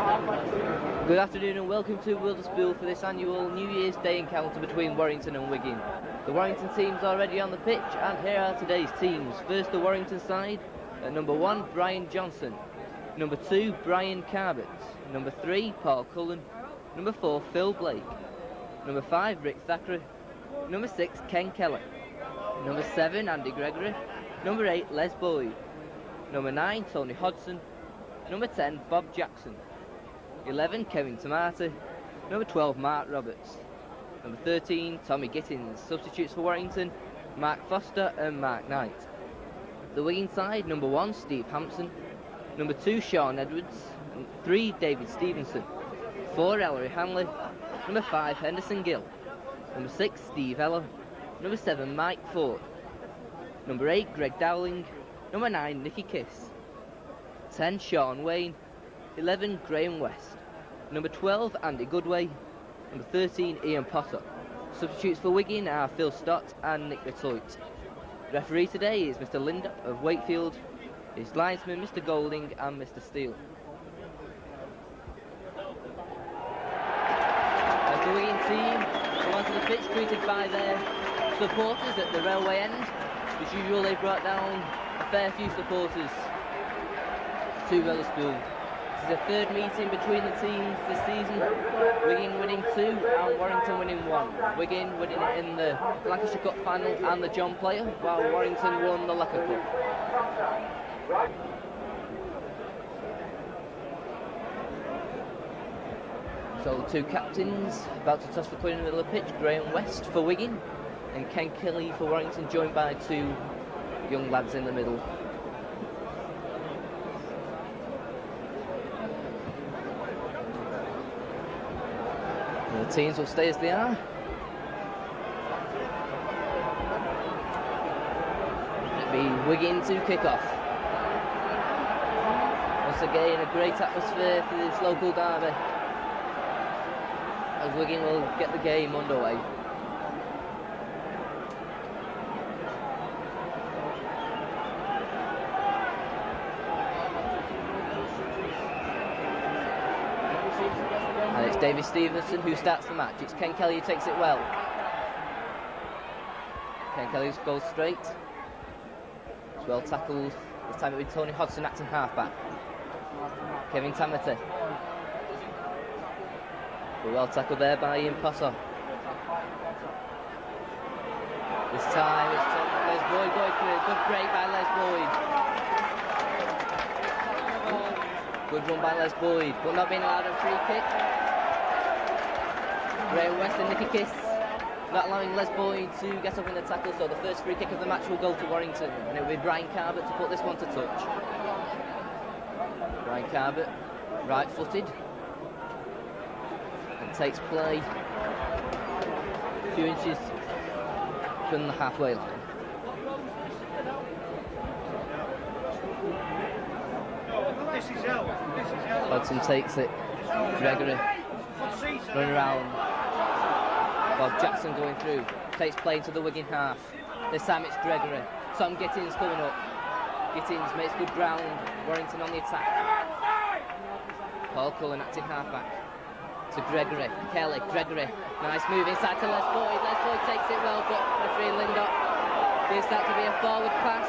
Good afternoon and welcome to Wilderspool for this annual New Year's Day encounter between Warrington and Wigan. The Warrington team's already on the pitch and here are today's teams. First the Warrington side, at number 1 Brian Johnson, number 2 Brian Carbett, number 3 Paul Cullen, number 4 Phil Blake, number 5 Rick Thackeray, number 6 Ken Kelly, number 7 Andy Gregory, number 8 Les Boyd, number 9 Tony Hodson, number 10 Bob Jackson, 11 Kevin Tomati, number 12 Mark Roberts, number 13 Tommy Gittins. Substitutes for Warrington, Mark Foster and Mark Knight. The Wigan side, number 1 Steve Hampson, number 2 Sean Edwards, 3 David Stevenson, 4 Ellery Hanley, number 5 Henderson Gill, number 6 Steve Eller, number 7 Mike Ford, number 8 Greg Dowling, number 9 Nicky Kiss, 10 Sean Wayne, 11 Graham West, number 12 Andy Goodway, number 13 Ian Potter. Substitutes for Wigan are Phil Stott and Nick Letoit. Referee today is Mr Linda of Wakefield, his linesman Mr Golding and Mr Steele. As the Wigan team come onto the pitch, greeted by their supporters at the railway end. As usual, they brought down a fair few supporters to Wilderspool. This is a third meeting between the teams this season. Wigan winning 2 and Warrington winning 1. Wigan winning it in the Lancashire Cup final and the John Player, while Warrington won the Locker Cup. So the two captains about to toss the coin in the middle of the pitch, Graham West for Wigan and Ken Kelly for Warrington, joined by 2 young lads in the middle. The teams will stay as they are. It'll be Wigan to kick off. Once again, a great atmosphere for this local derby, as Wigan will get the game underway. And it's David Stevenson who starts the match. It's Ken Kelly who takes it well. Ken Kelly goes straight. It's well tackled. This time it will be Tony Hodson acting halfback. Kevin Tamati. Well tackled there by Ian Potter. This time it's Les Boyd going for it. Good break by Les Boyd. Good run by Les Boyd, but not being allowed a free kick. Graham West and Nicky Kiss not allowing Les Boyd to get up in the tackle, so the first free kick of the match will go to Warrington, and it will be Brian Carbett to put this one to touch. Brian Carbett, right-footed, and takes play a few inches from the halfway line. Hodson takes it. Gregory running around. Bob Jackson going through. Takes play into the Wigan half. This time it's Gregory. Tom Gittins coming up. Gittins makes good ground. Warrington on the attack. Paul Cullen acting halfback. To Gregory. Kelly. Gregory. Nice move inside to Les Boyd. Les Boyd takes it well, but referee Lindop gives that to be a forward pass.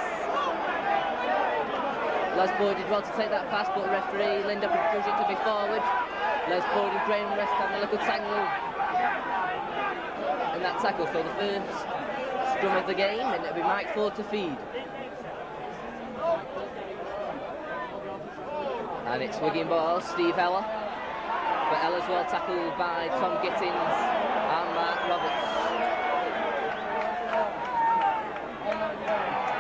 Les Boyd did well to take that pass, but referee Linda prefers it to be forward. Les Boyd and Graham West having a little tangle in that tackle. So the first scrum of the game, and it'll be Mike Ford to feed. And it's Wigan ball, Steve Eller. But Eller's well tackled by Tom Gittins and Mark Roberts.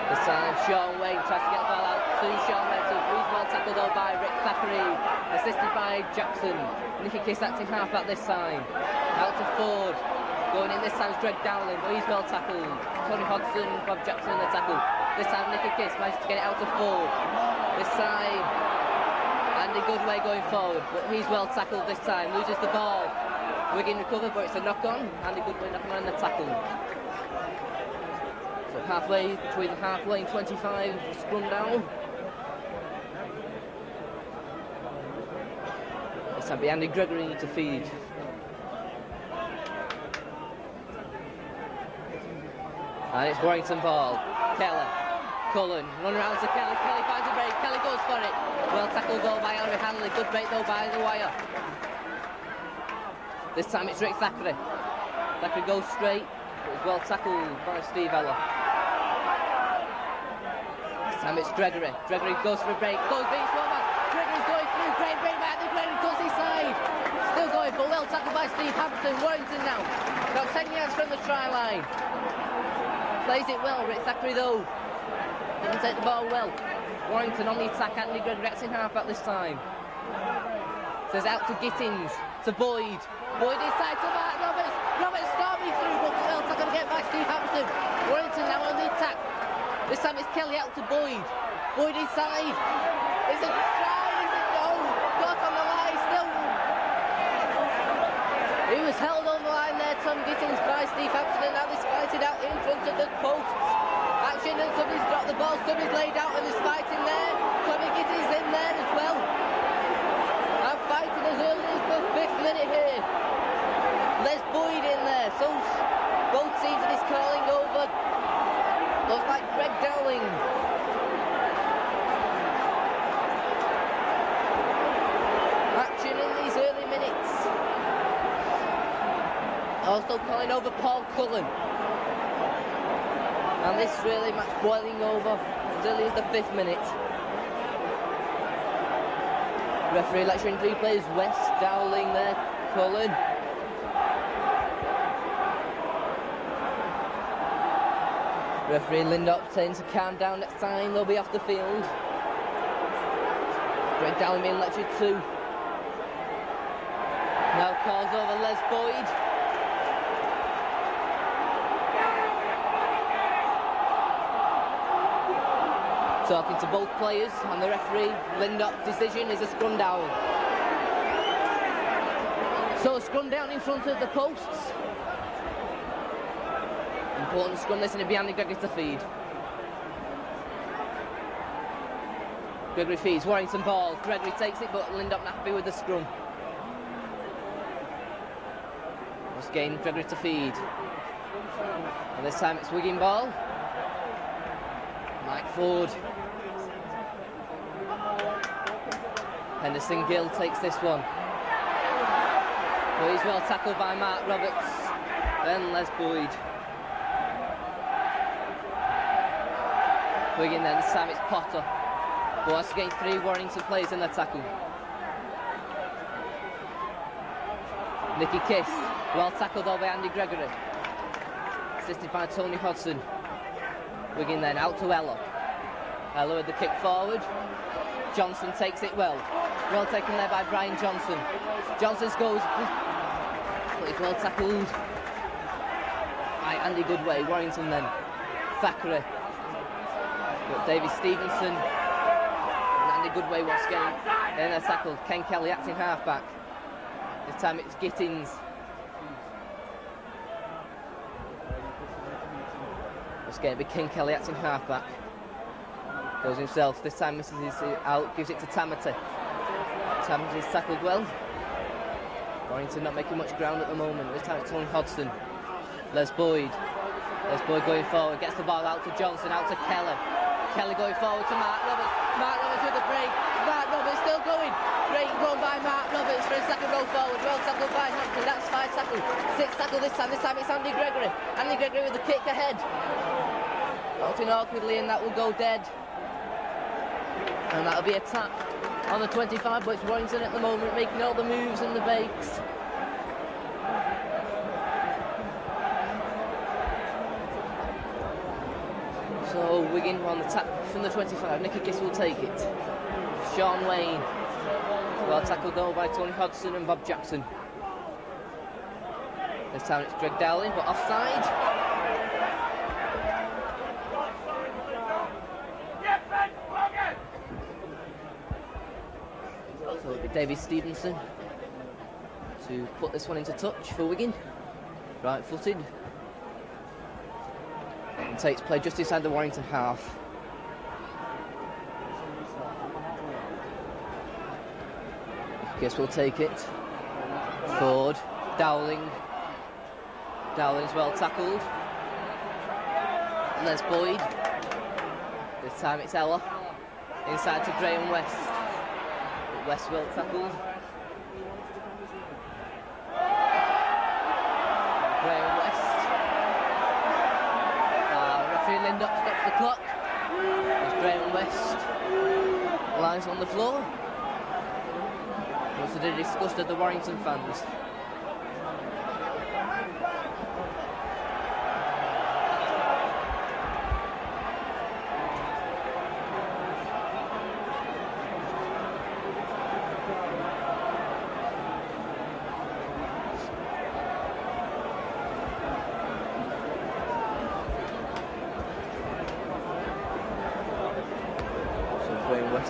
This time Sean Wayne tries to get the ball out to Sean Wayne, who's well tackled though by Rick Thackeray, assisted by Jackson. Nicky Kiss acting halfback this time. Out to Ford. Going in this time is Greg Dowling, but he's well tackled. Tony Hodson, Bob Jackson in the tackle. This time Nicky Kiss manages to get it out to Ford. This time Andy Goodway going forward, but he's well tackled this time. Loses the ball. Wigan recover, but it's a knock-on. Andy Goodway knocking on in the tackle. So halfway, between the halfway and 25, scrum down. This time Andy Gregory to feed. And it's Warrington ball. Keller. Cullen. Run around to Kelly. Kelly finds a break. Kelly goes for it. Well tackled goal by Henry Hanley. Good break though by the wire. This time it's Rick Thackeray. Thackeray goes straight. It was well tackled by Steve Eller. This time it's Gregory. Gregory goes for a break. Goes beats one man. Gregory's going through. Great break by the Gregory. Goes inside. Still going but well tackled by Steve Hampton. Warrington now. About 10 yards from the try line. Plays it well. Rick Thackeray though. Doesn't take the ball well. Warrington on the attack. Anthony Gregory gets in half back this time. Says out to Gittins. To Boyd. Boyd inside to Mark Roberts. Roberts storming through, but well tackled again by Steve Hampton. Warrington now on the attack. This time it's Kelly out to Boyd. Boyd inside. Is it try? Is it no? Got on the line still. He was held on the line there, Tom Gittins, by Steve Hampton, and now they're fighting out in front of the posts. Action, and somebody's dropped the ball. Somebody's laid out and there's fighting there. Tommy Gittins in there as well. And fighting as early as the 5th minute here. There's Boyd in there. So both teams are just calling over. Looks like Greg Dowling. Action in these early minutes. Also calling over Paul Cullen. And this really match boiling over as early as the 5th minute. Referee lecturing 3 players. West, Dowling there, Cullen. Referee Lindop saying to calm down next time, they'll be off the field. Greg Dowling being lectured too. Now calls over Les Boyd. Talking to both players, and the referee, Lindop's decision is a scrum down. So a scrum down in front of the posts. Important scrum this, and it'll be Andy Gregory to feed. Gregory feeds, Warrington ball. Gregory takes it, but Lindop not happy with the scrum. Once again, Gregory to feed. And this time it's Wigan ball. Mike Ford. Henderson Gill takes this one. But he's well tackled by Mark Roberts. Then Les Boyd. Wigan then, this time it's Potter. But once again, 3 Warrington players in the tackle. Nicky Kiss, well tackled over by Andy Gregory. Assisted by Tony Hodson. Wigan then out to Ella. Ella with the kick forward. Johnson takes it well. Well taken there by Brian Johnson. Johnson scores. But he's well tackled by Andy Goodway. Warrington then. Thackeray. But David Stevenson and Andy Goodway once again in a tackle. Ken Kelly acting halfback. This time it's Gittins. Once again it'll be Ken Kelly acting halfback. Goes himself. This time misses his out. Gives it to Tamati. Tamati's tackled well. Warrington not making much ground at the moment. This time it's Tony Hodson. Les Boyd. Les Boyd going forward. Gets the ball out to Johnson. Out to Kelly. Kelly going forward to Mark Roberts. Mark Roberts with the break. Mark Roberts still going. Great run by Mark Roberts for a second row forward. Well tackled by Hampton. That's 5 tackles. 6 tackles this time. This time it's Andy Gregory. Andy Gregory with the kick ahead. Out in awkwardly, and that will go dead. And that'll be a tap on the 25, but it's Warrington at the moment making all the moves and the breaks. So Wigan on the tap from the 25. Nicky Kiss will take it. Sean Wayne. Well tackled though by Tony Hodson and Bob Jackson. This time it's Greg Dowling, but offside. So it'll be David Stevenson to put this one into touch for Wigan. Right footed. And takes play just inside the Warrington half. Kiss will take it. Forward. Dowling. Dowling's well tackled. Les Boyd. This time it's Ella. Inside to Graham West. West well tackled. Graham West. Referee Lindop stops the clock. As Graham West lies on the floor. Much to the disgust of the Warrington fans.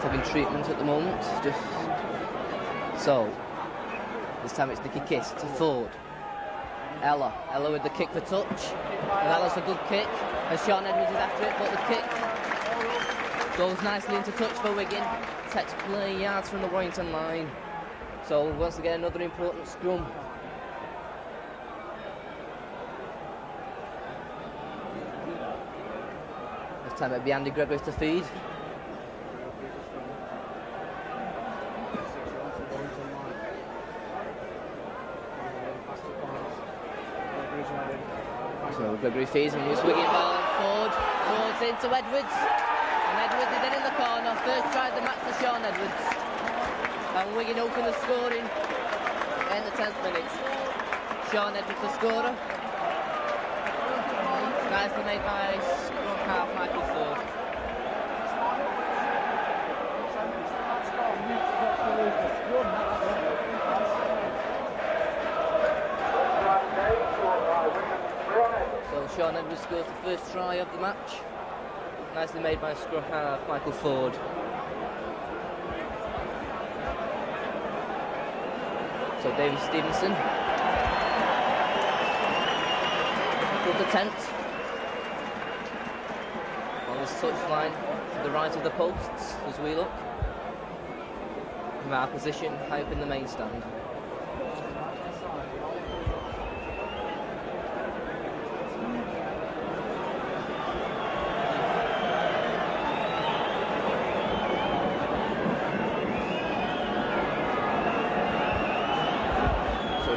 Having treatment at the moment. So this time it's Nicky Kiss to Ford. Ella with the kick for touch, and Ella's a good kick, and Sean Edwards is after it, but the kick goes nicely into touch for Wigan. Takes play yards from the Warrington line. So once again another important scrum. This time it'll be Andy Gregory to feed. So Gregory feeds and moves Wigan ball forward. Forwards into Edwards. And Edwards is in the corner. First try of the match for Sean Edwards. And Wigan open the scoring in the 10th minute. Sean Edwards the scorer. Nicely made by scrum half Michael Ford. So Sean Edwards scores the first try of the match. Nicely made by scrum half Michael Ford. So David Stevenson. Good attempt. On this touchline to the right of the posts as we look. From our position high up in the main stand.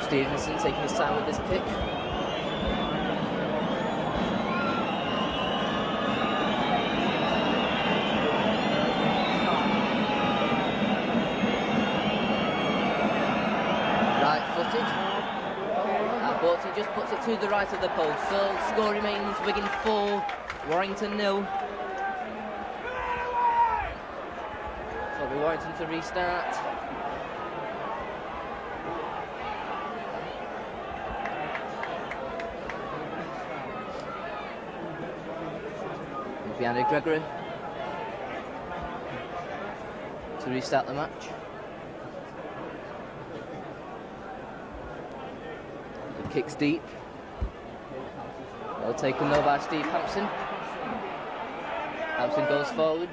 Stevenson taking his time with this kick. Right-footed. But he just puts it to the right of the post. So score remains Wigan 4, Warrington 0. So it'll be Warrington to restart. Andy Gregory to restart the match. The kick's deep. Well taken though by Steve Hampson. Hampson goes forward.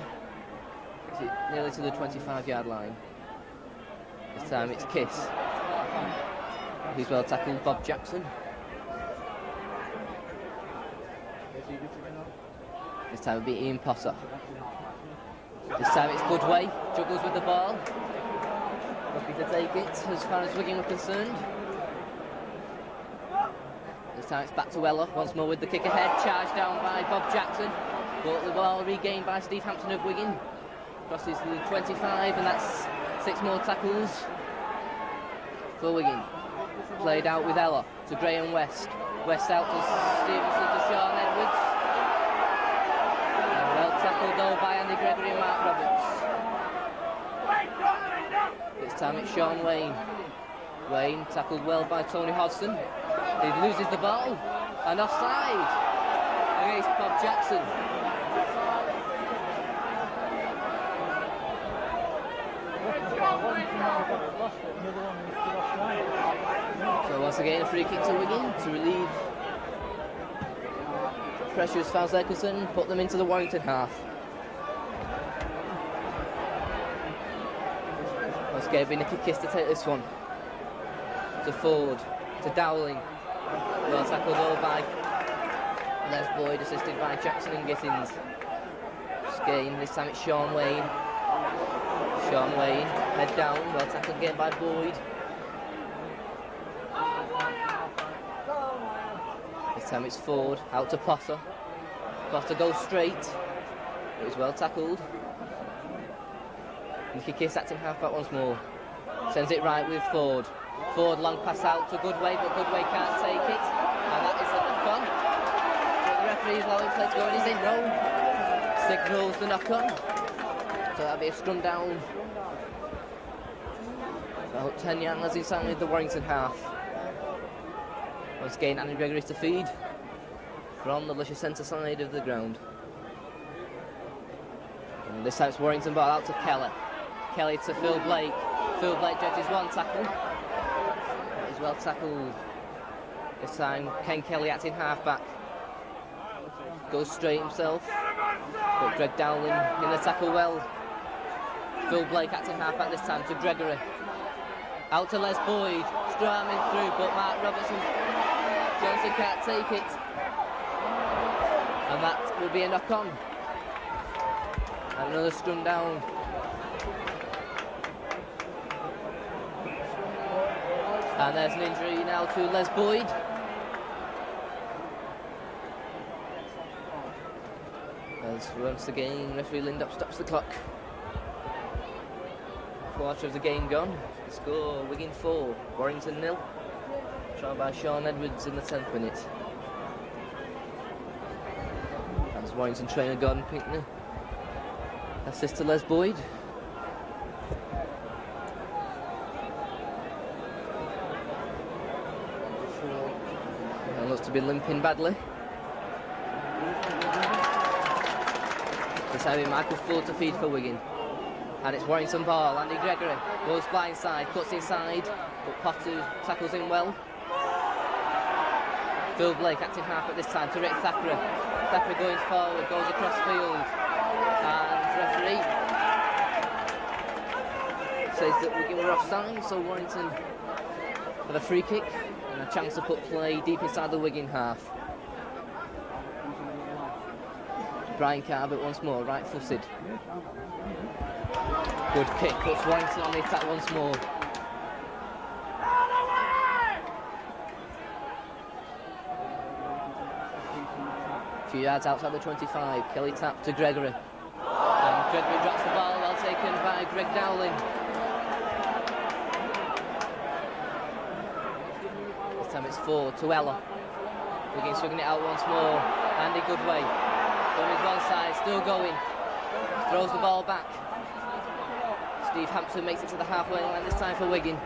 Nearly to the 25-yard line. This time it's Kiss. He's well tackled Bob Jackson. This time it'll be Ian Potter. This time it's Goodway, juggles with the ball. Lucky to take it as far as Wigan were concerned. This time it's back to Ella, once more with the kick ahead, charged down by Bob Jackson. But the ball regained by Steve Hampson of Wigan. Crosses the 25 and that's 6 more tackles for Wigan. Played out with Ella to Graham West. West out to Stevenson to Sean Edwards. Tackled though by Andy Gregory and Mark Roberts. This time it's Sean Wayne. Wayne tackled well by Tony Hodgson. He loses the ball and offside against Bob Jackson. So once again a free kick to Wigan to relieve pressure as far as they're concerned, put them into the Warrington half. Once Okay, be Nicky Kiss to take this one. To Ford, to Dowling. Well tackled over by Les Boyd, assisted by Jackson and Gittins. Again, this time it's Sean Wayne. Sean Wayne, head down, well tackled again by Boyd. This time it's Ford, out to Potter. Potter goes straight. It was well tackled. Nicky Kiss acting half-back once more. Sends it right with Ford. Ford long pass out to Goodway, but Goodway can't take it. And that is a knock-on. But the referee's allowing play to go in. Is it? No. Signals the knock-on. So that'll be a scrum down. About 10 yards inside the Warrington half. Once again, Andy Gregory to feed from the Lusher centre side of the ground. And this time it's Warrington ball out to Kelly. Kelly to Phil Blake. Phil Blake dredges one tackle. He's well tackled. This time Ken Kelly acting half-back. Goes straight himself. But Greg Dowling in the tackle well. Phil Blake acting half-back this time to Gregory. Out to Les Boyd. Storming through, but Mark Robertson Johnson can't take it. And that will be a knock-on. And another scrum down. And there's an injury now to Les Boyd. As once again, referee Lindop stops the clock. Quarter of the game gone. The score, Wigan 4, Warrington 0. Trial by Sean Edwards in the 10th minute. That's Warrington trainer Gordon Pinkney. Assist to Les Boyd. And looks to be limping badly. This having Michael Ford to feed for Wigan. And it's Warrington ball. Andy Gregory goes blindside, cuts inside, but Potter tackles him well. Phil Blake acting half at this time to Rick Thackeray. Thackeray going forward, goes across field. And referee says that Wigan were offside, so Warrington have a free kick and a chance to put play deep inside the Wigan half. Brian Carbett once more, right-footed. Good kick, puts Warrington on the attack once more. A few yards outside the 25, Kelly tap to Gregory. And Gregory drops the ball, well taken by Greg Dowling. This time it's Ford to Ella. Wigan swinging it out once more. Andy Goodway on his one side, still going. Throws the ball back. Steve Hampson makes it to the halfway line this time for Wigan.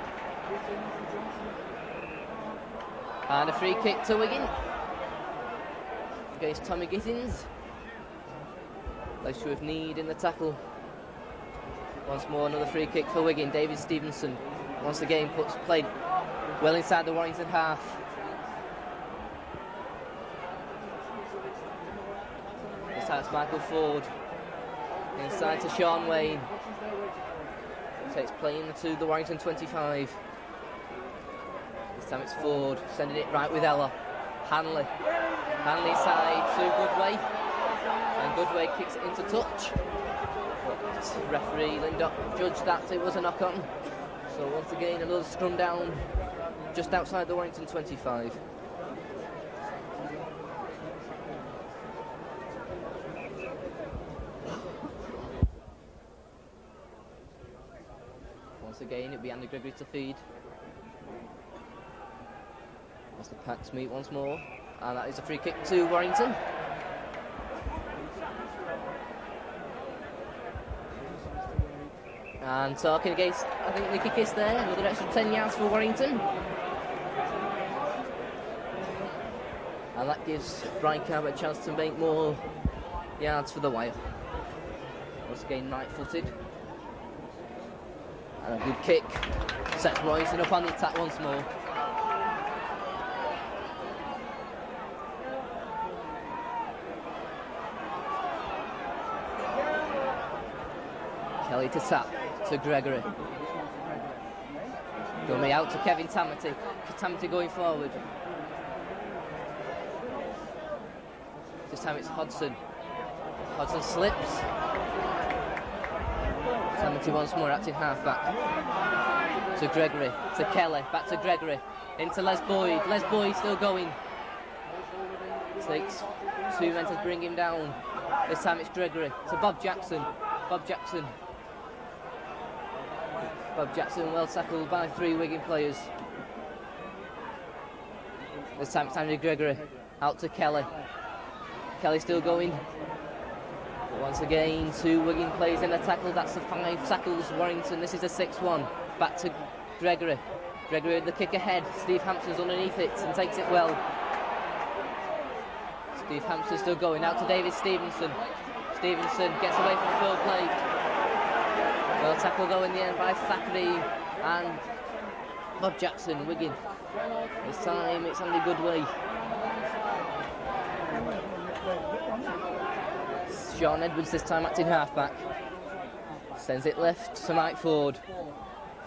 And a free kick to Wigan against Tommy Gittins. Place with need in the tackle. Once more, another free kick for Wigan. David Stevenson once again played well inside the Warrington half. This time it's Michael Ford inside to Sean Wayne. Takes play into the Warrington 25. This time it's Ford sending it right with Ella. Hanley inside to Goodway, and Goodway kicks it into touch. But referee Lindop judged that it was a knock-on. So once again another scrum down just outside the Warrington 25. Once again it'll be Andy Gregory to feed. As the packs meet once more, and that is a free kick to Warrington. And talking against, I think, Nicky Kiss there, another extra 10 yards for Warrington. And that gives Brian Carver a chance to make more yards for the wire. Once again, right-footed. And a good kick. Sets Warrington up on the attack once more. Kelly to tap to Gregory. Dummy out to Kevin Tamati. Tamati going forward. This time it's Hodson. Hodson slips. Tamati once more acting half-back. To Gregory, to Kelly, back to Gregory. Into Les Boyd. Les Boyd still going. Takes 2 men to bring him down. This time it's Gregory to Bob Jackson. Bob Jackson. Bob Jackson well tackled by 3 Wigan players. This time it's Andy Gregory. Out to Kelly. Kelly still going. But once again, 2 Wigan players in the tackle. That's the 5 tackles Warrington. This is a 6-1. Back to Gregory. Gregory with the kick ahead. Steve Hampson's underneath it and takes it well. Steve Hampson still going. Out to David Stevenson. Stevenson gets away from Phil Blake. Well tackle though in the end by Thackeray and Bob Jackson, Wigan. This time it's Andy Goodway. Sean Edwards this time acting half-back. Sends it left to Mike Ford.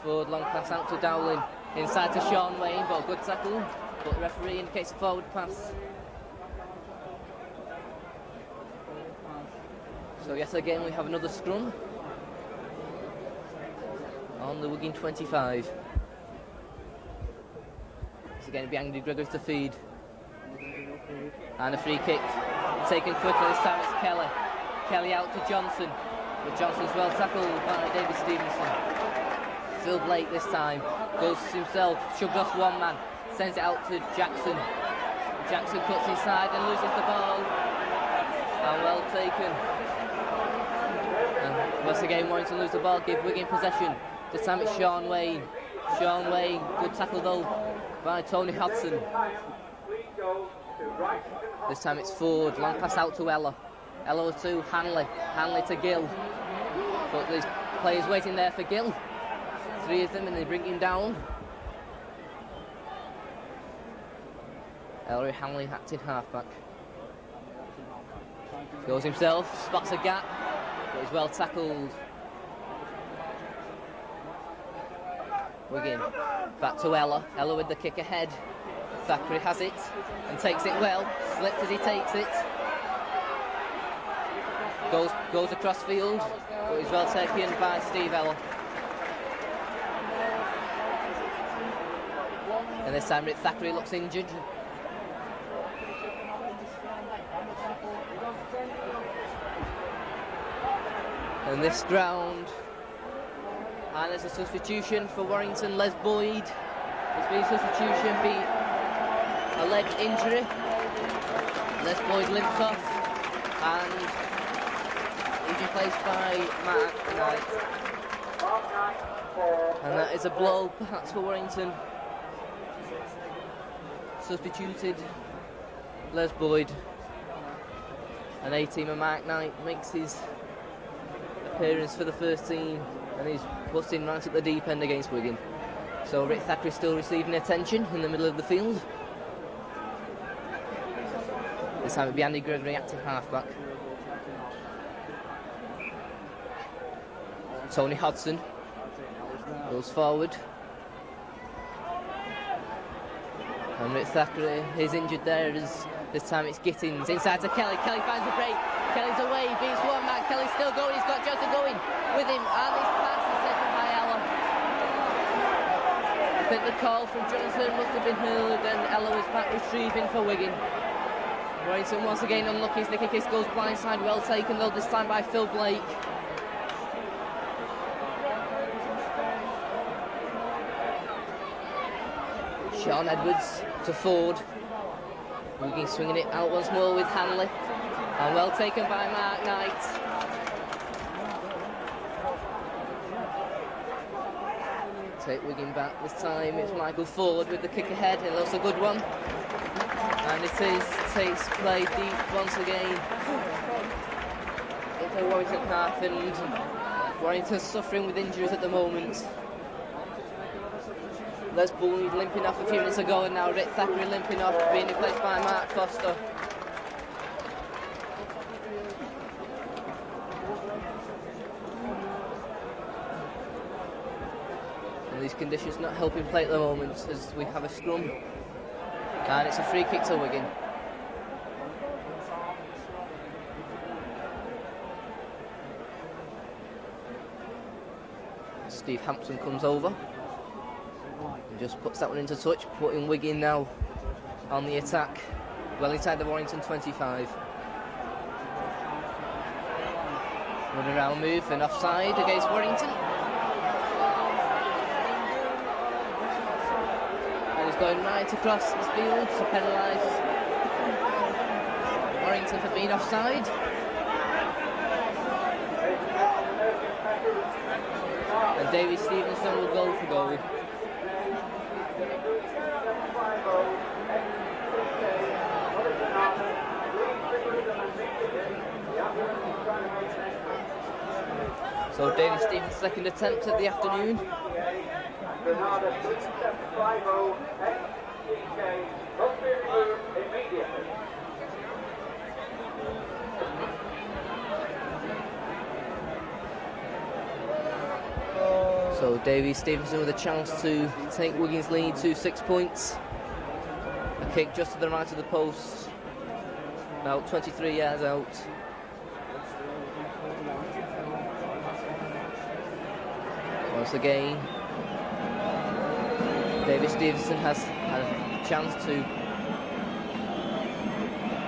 Ford long pass out to Dowling. Inside to Sean Wayne, but a good tackle. But the referee indicates a forward pass. So yet again we have another scrum on the Wigan 25. It's again to be Andy Gregory to feed. And a free kick taken quickly. This time it's Kelly. Kelly out to Johnson. But Johnson's well tackled by David Stevenson. Phil Blake this time goes himself, shoves off 1 man, sends it out to Jackson. Jackson cuts inside and loses the ball. And well taken. And once again Warrington lose the ball, give Wigan possession. This time it's Sean Wayne. Sean Wayne, good tackle though by Tony Hodson. This time it's Ford, long pass out to Ella. Ella to Hanley, Hanley to Gill. But there's players waiting there for Gill. 3 of them and they bring him down. Ellery Hanley acting half-back. Goes himself, spots a gap, but he's well tackled. Wigan back to Ella. Ella with the kick ahead. Thackeray has it and takes it well. Slips as he takes it. Goes across field, but he's well taken by Steve Ella. And this time Rick Thackeray looks injured. And this ground, and there's a substitution for Warrington, Les Boyd. There's been a substitution, a leg injury. Les Boyd limps off, and he's replaced by Mark Knight. And that is a blow, perhaps, for Warrington. Substituted Les Boyd. And A-teamer Mark Knight makes his appearance for the first team, and he's busting right at the deep end against Wigan. So Rick Thackeray still receiving attention in the middle of the field. This time it'll be Andy Gregory acting half-back. Tony Hodson goes forward. And Rick Thackeray is injured there as this time it's Gittins. Inside to Kelly. Kelly finds a break. Kelly's away, beats 1 man. Kelly's still going. He's got Johnson going with him. And his pass is taken by Ella. I think the call from Johnson must have been heard, and Ella was back retrieving for Wigan. Warrington once again unlucky. Nicky Kiss goes blindside. Well taken though, this time by Phil Blake. Sean Edwards to Ford. Wigan swinging it out once more with Hanley. And well taken by Mark Knight. Take Wigan back this time. It's Michael Ford with the kick ahead. It looks a good one. And it takes play deep once again into Warrington half, and Warrington's suffering with injuries at the moment. Les Boyd limping off a few minutes ago, and now Rick Thackeray limping off, being replaced by Mark Foster. And these conditions not helping play at the moment as we have a scrum. And it's a free kick to Wigan. Steve Hampson comes over and just puts that one into touch, putting Wigan now on the attack, well inside the Warrington 25. Run around move and offside against Warrington. And he's going right across the field to penalise Warrington for being offside. And Davy Stevenson will go for goal. So Davy Stevens' second attempt at the afternoon. So Davy Stevenson with a chance to take Wigan's lead to 6 points. A kick just to the right of the post, about 23 yards out. Once again, Davy Stevenson has had a chance to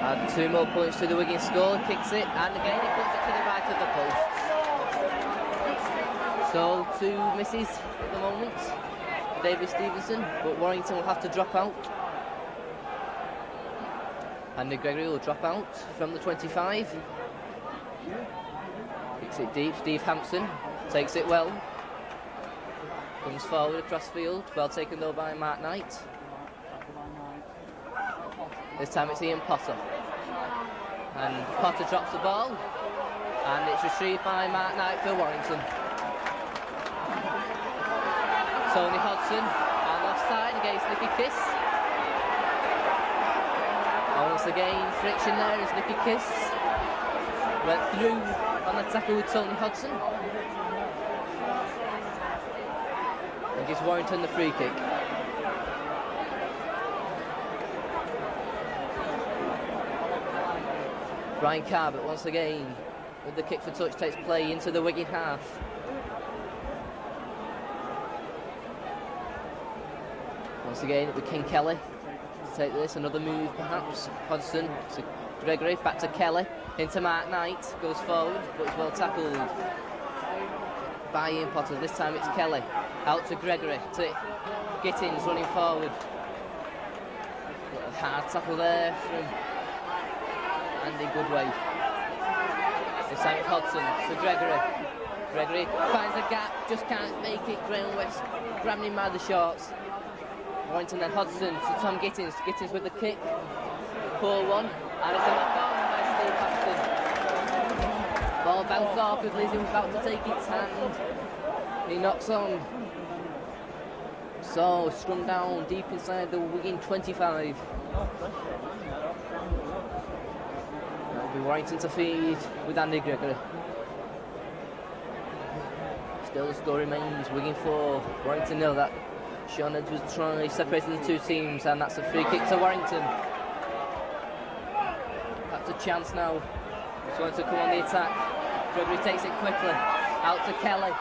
add 2 more points to the Wigan score, kicks it, and again he puts it to the right of the post. So 2 misses at the moment, Davy Stevenson, but Warrington will have to drop out. Andy Gregory will drop out from the 25. Kicks it deep, Steve Hampson takes it well. Comes forward across field, well taken though by Mark Knight. This time it's Ian Potter. And Potter drops the ball, and it's retrieved by Mark Knight for Warrington. Tony Hodgson, and offside against Nicky Kiss. And once again, friction there as Nicky Kiss went through on the tackle with Tony Hodgson. And gives Warrington the free kick. Brian Carbett once again with the kick for touch takes play into the Wigan half. Once again it with King Kelly to take this, another move perhaps. Hodgson to Gregory, back to Kelly, into Mark Knight, goes forward but it's well tackled by Ian Potter. This time it's Kelly, out to Gregory, to Gittins running forward. A hard tackle there from Andy Goodway. This time it's Hodgson to Gregory. Gregory finds a gap, just can't make it. Graham West grabbing him by the shorts. Warrington then Hodgson to Tom Gittins. Gittins with the kick. Poor one. And it's a knock-on by Steve Hampson. Ball bounced off with Lizzie about to take its hand. He knocks on. So, scrum down deep inside the Wigan 25. That'll be Warrington to feed with Andy Gregory. Still the score remains Wigan 4, Warrington 0. That Sean Edwards trying separating the 2 teams, and that's a free kick to Warrington. That's a chance now. Just wants to come on the attack. Gregory takes it quickly. Out to Kelly.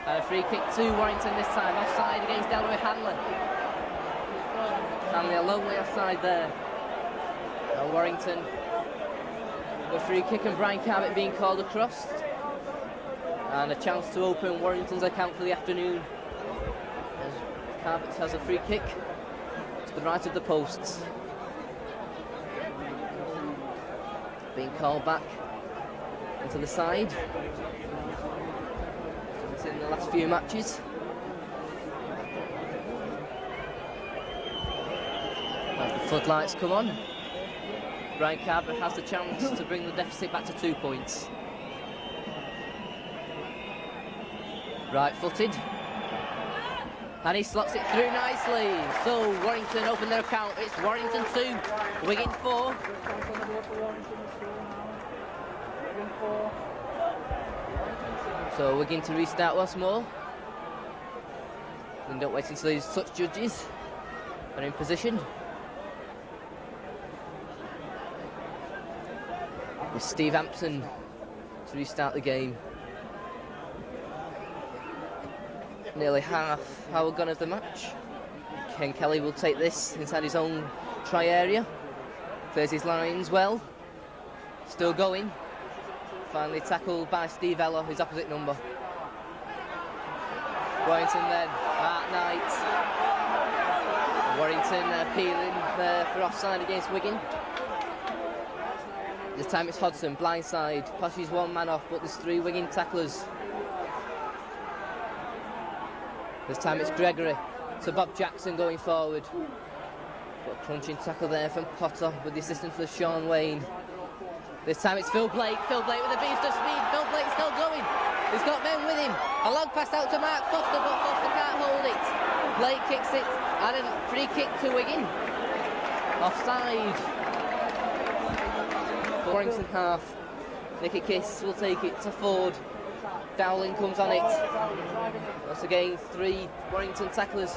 And a free kick to Warrington this time. Offside against Delroy Hanley. Hanley a long way offside there. And Warrington. The free kick and Brian Carbett being called across. And a chance to open Warrington's account for the afternoon. As Carbett has a free kick to the right of the posts. Being called back into the side. It's in the last few matches. As the floodlights come on, Brian Carbett has the chance to bring the deficit back to 2 points. Right-footed. And he slots it through nicely. So Warrington open their account. It's Warrington 2, Wigan 4. So Wigan to restart once more. And don't wait until these touch judges are in position. With Steve Hampson to restart the game. Nearly half hour gone of the match. Ken Kelly will take this inside his own try area. Clears his lines well. Still going. Finally tackled by Steve Eller, his opposite number. Warrington then, Mark Knight. Warrington appealing there for offside against Wigan. This time it's Hodgson, blindside, pushes one man off, but there's 3 Wigan tacklers. This time it's Gregory to Bob Jackson going forward. But a crunching tackle there from Potter with the assistance of Sean Wayne. This time it's Phil Blake with a beast of speed. Phil Blake still going. He's got men with him. A long pass out to Mark Foster, but Foster can't hold it. Blake kicks it, and a free kick to Wigan. Offside. Warrington half. Nicky Kiss will take it to Ford. Dowling comes on it. Once again, 3 Warrington tacklers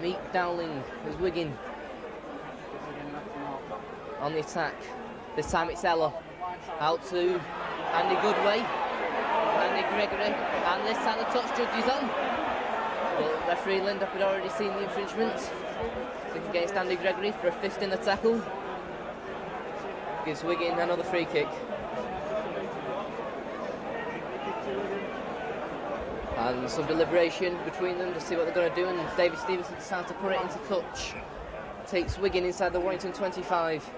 meet Dowling as Wigan on the attack. This time it's Ella. Out to Andy Goodway. Andy Gregory. And this time the touch judge is on. But referee Lindop had already seen the infringement. Kick against Andy Gregory for a fist in the tackle. Gives Wigan another free kick. And some deliberation between them to see what they're going to do, and David Stevenson decides to put it into touch. Takes Wigan inside the Warrington 25.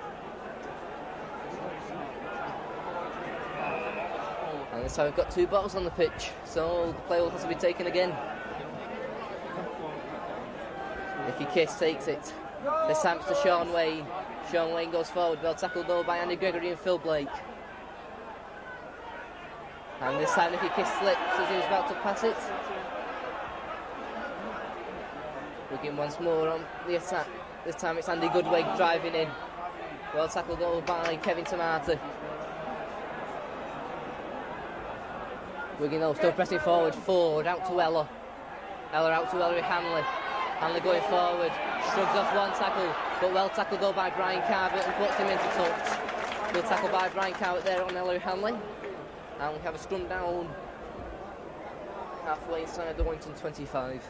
And this time we've got 2 balls on the pitch, so the play will have to be taken again. Nicky Kiss takes it. This time it's to Sean Wayne. Sean Wayne goes forward, well tackled though by Andy Gregory and Phil Blake. And this time Nicky Kiss slips as he was about to pass it. Looking once more on the attack. This time it's Andy Goodway driving in. Well tackled over by Kevin Tamati. Wigan though still pressing forward. Ford out to Ella. Ella out to Ellery Hanley. Hanley going forward. Shrugs off one tackle, but well tackled though by Brian Carvett and puts him into touch. Good tackle by Brian Carvett there on Ellery Hanley. And we have a scrum down halfway inside the Warrington 25.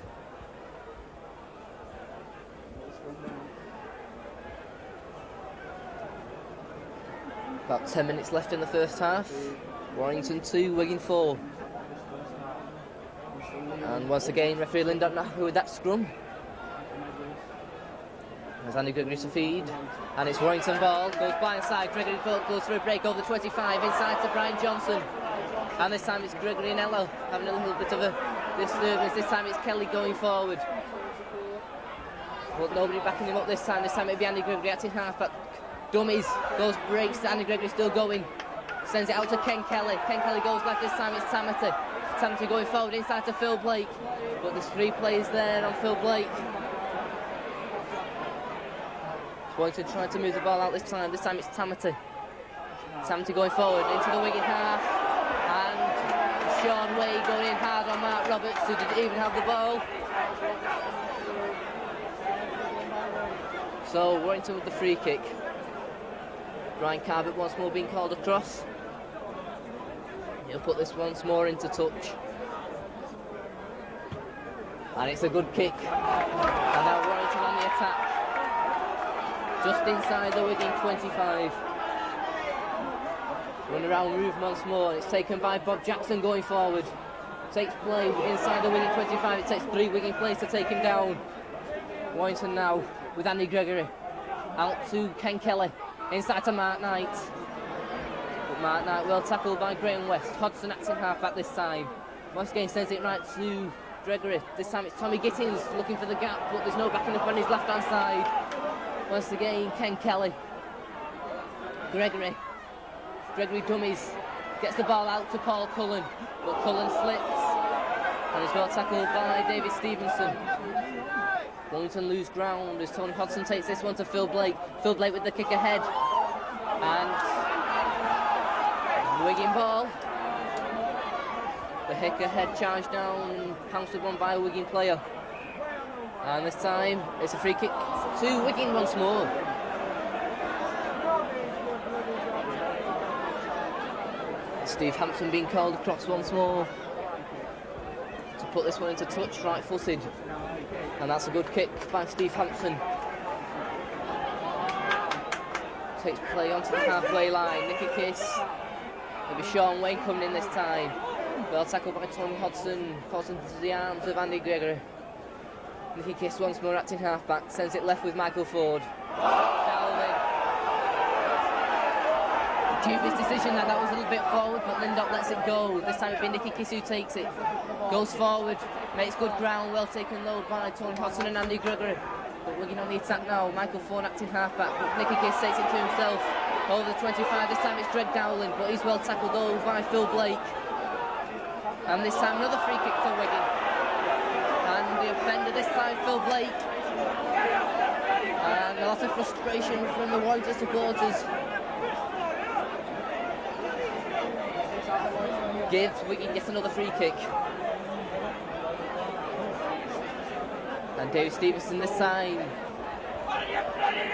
About 10 minutes left in the first half. Warrington 2, Wigan 4. And once again, referee Lindop not happy with that scrum. As Andy Gregory to feed, and it's Warrington ball, goes blindside, Gregory goes through a break over the 25, inside to Brian Johnson. And this time it's Gregory and Ello having a little bit of a disturbance. This time it's Kelly going forward. But nobody backing him up this time. This time it'll be Andy Gregory acting half-back. Dummies, goes breaks, Andy Gregory still going. Sends it out to Ken Kelly. Ken Kelly goes left, this time it's Tamati. Tamati going forward inside to Phil Blake. But there's 3 players there on Phil Blake. Warrington trying to move the ball out this time. This time it's Tamati. Tamati going forward into the Wigan half. And Sean Way going in hard on Mark Roberts, who didn't even have the ball. So Warrington with the free kick. Brian Carvett once more being called across. He'll put this once more into touch. And it's a good kick. And now Warrington on the attack. Just inside the Wigan 25. Run around move once more, and it's taken by Bob Jackson going forward. Takes play inside the Wigan 25. It takes 3 Wigan players to take him down. Warrington now with Andy Gregory. Out to Ken Kelly. Inside to Mark Knight. But Mark Knight well tackled by Graham West. Hodgson acting half-back this time. Once again sends it right to Gregory. This time it's Tommy Gittins looking for the gap, but there's no backing up on his left-hand side. Once again, Ken Kelly. Gregory dummies. Gets the ball out to Paul Cullen, but Cullen slips. And is well tackled by David Stevenson. Warrington lose ground as Tony Hodgson takes this one to Phil Blake. Phil Blake with the kick ahead. And Wigan ball. The Hicker head charge down, pounced upon by a Wigan player. And this time, it's a free kick to Wigan once more. Steve Hampson being called across once more to put this one into touch, right-footed. And that's a good kick by Steve Hampson. Takes play onto the halfway line. Nicky Kiss. Maybe Sean Wayne coming in this time. Well tackled by Tony Hodgson. Falls into the arms of Andy Gregory. Nicky Kiss once more acting half-back. Sends it left with Michael Ford. Dowling. Dubious decision that was a little bit forward, but Lindop lets it go. This time it'll be Nicky Kiss who takes it. Goes forward. Makes good ground. Well taken low by Tony Hodgson and Andy Gregory. But Wigan on the attack now. Michael Ford acting half-back. But Nicky Kiss takes it to himself. Over the 25. This time it's Greg Dowling, but he's well tackled over by Phil Blake. And this time another free kick for Wigan. And the offender this time, Phil Blake. And a lot of frustration from the Warrington supporters. Gives Wigan yet another free kick. And Dave Stevenson this time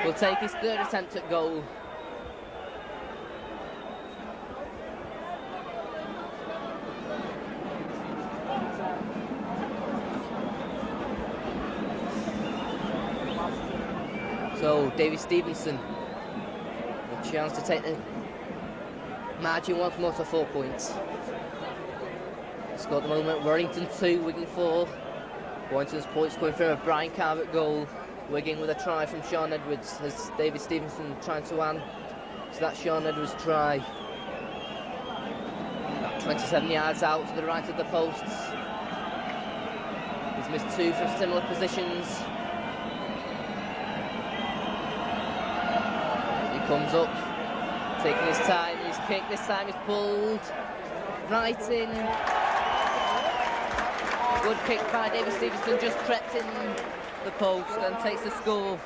will take his third attempt at goal. So David Stevenson, a chance to take the margin once more to 4 points. Score at the moment, Warrington 2, Wigan 4. Warrington's points coming from a Brian Carvett goal. Wigan with a try from Sean Edwards as David Stevenson trying to answer that Sean Edwards try. 27 yards out to the right of the posts. He's missed 2 from similar positions. Comes up, taking his time, his kick this time is pulled right in. Good kick by David Stevenson, just crept in the post and takes the score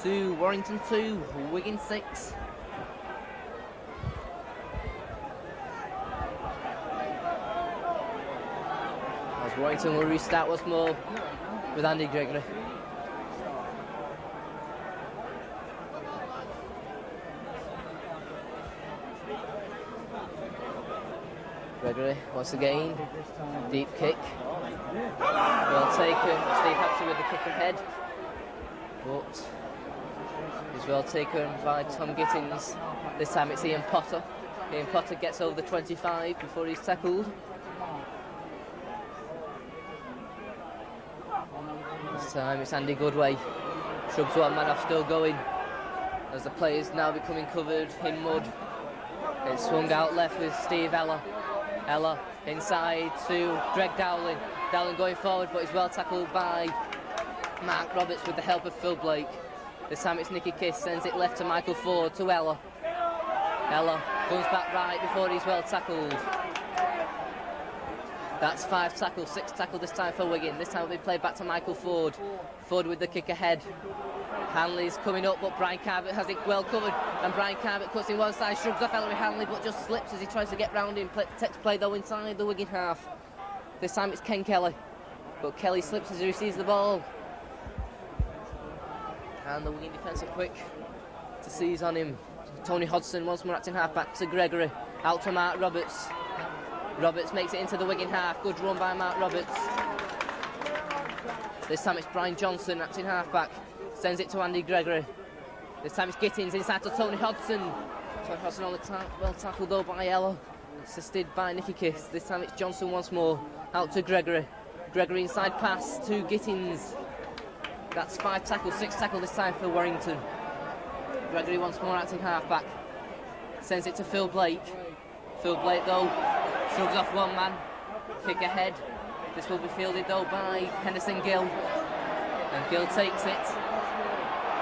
to Warrington 2, Wigan 6. As Warrington will restart once more with Andy Gregory. Gregory once again, deep kick, well taken, Steve Hampson with the kick ahead, but is well taken by Tom Gittins. This time it's Ian Potter. Ian Potter gets over the 25 before he's tackled. This time it's Andy Goodway, shrugs one man off, still going, as the players now becoming covered in mud. It's swung out left with Steve Ella. Ella inside to Greg Dowling. Dowling going forward, but he's well tackled by Mark Roberts with the help of Phil Blake. This time it's Nicky Kiss, sends it left to Michael Ford to Ella. Ella comes back right before he's well tackled. That's 5 tackles, 6 tackles this time for Wigan. This time it'll be played back to Michael Ford. Ford with the kick ahead. Hanley's coming up, but Brian Carvett has it well covered, and Brian Carvett cuts in one side, shrugs off Ellery Hanley, but just slips as he tries to get round him. Takes play though inside the Wigan half. This time it's Ken Kelly, but Kelly slips as he receives the ball. And the Wigan defence are quick to seize on him. Tony Hodgson once more acting half back to Gregory, out to Mark Roberts. Roberts makes it into the Wigan half, good run by Mark Roberts. This time it's Brian Johnson acting half back. Sends it to Andy Gregory. This time it's Gittins inside to Tony Hodgson. Tony Hodgson on the well tackled though by Ella. Assisted by Nicky Kiss. This time it's Johnson once more. Out to Gregory. Gregory inside pass to Gittins. That's 5 tackles, 6 tackles this time for Warrington. Gregory once more acting half-back. Sends it to Phil Blake. Phil Blake though shrugs off one man. Kick ahead. This will be fielded though by Henderson Gill. And Gill takes it.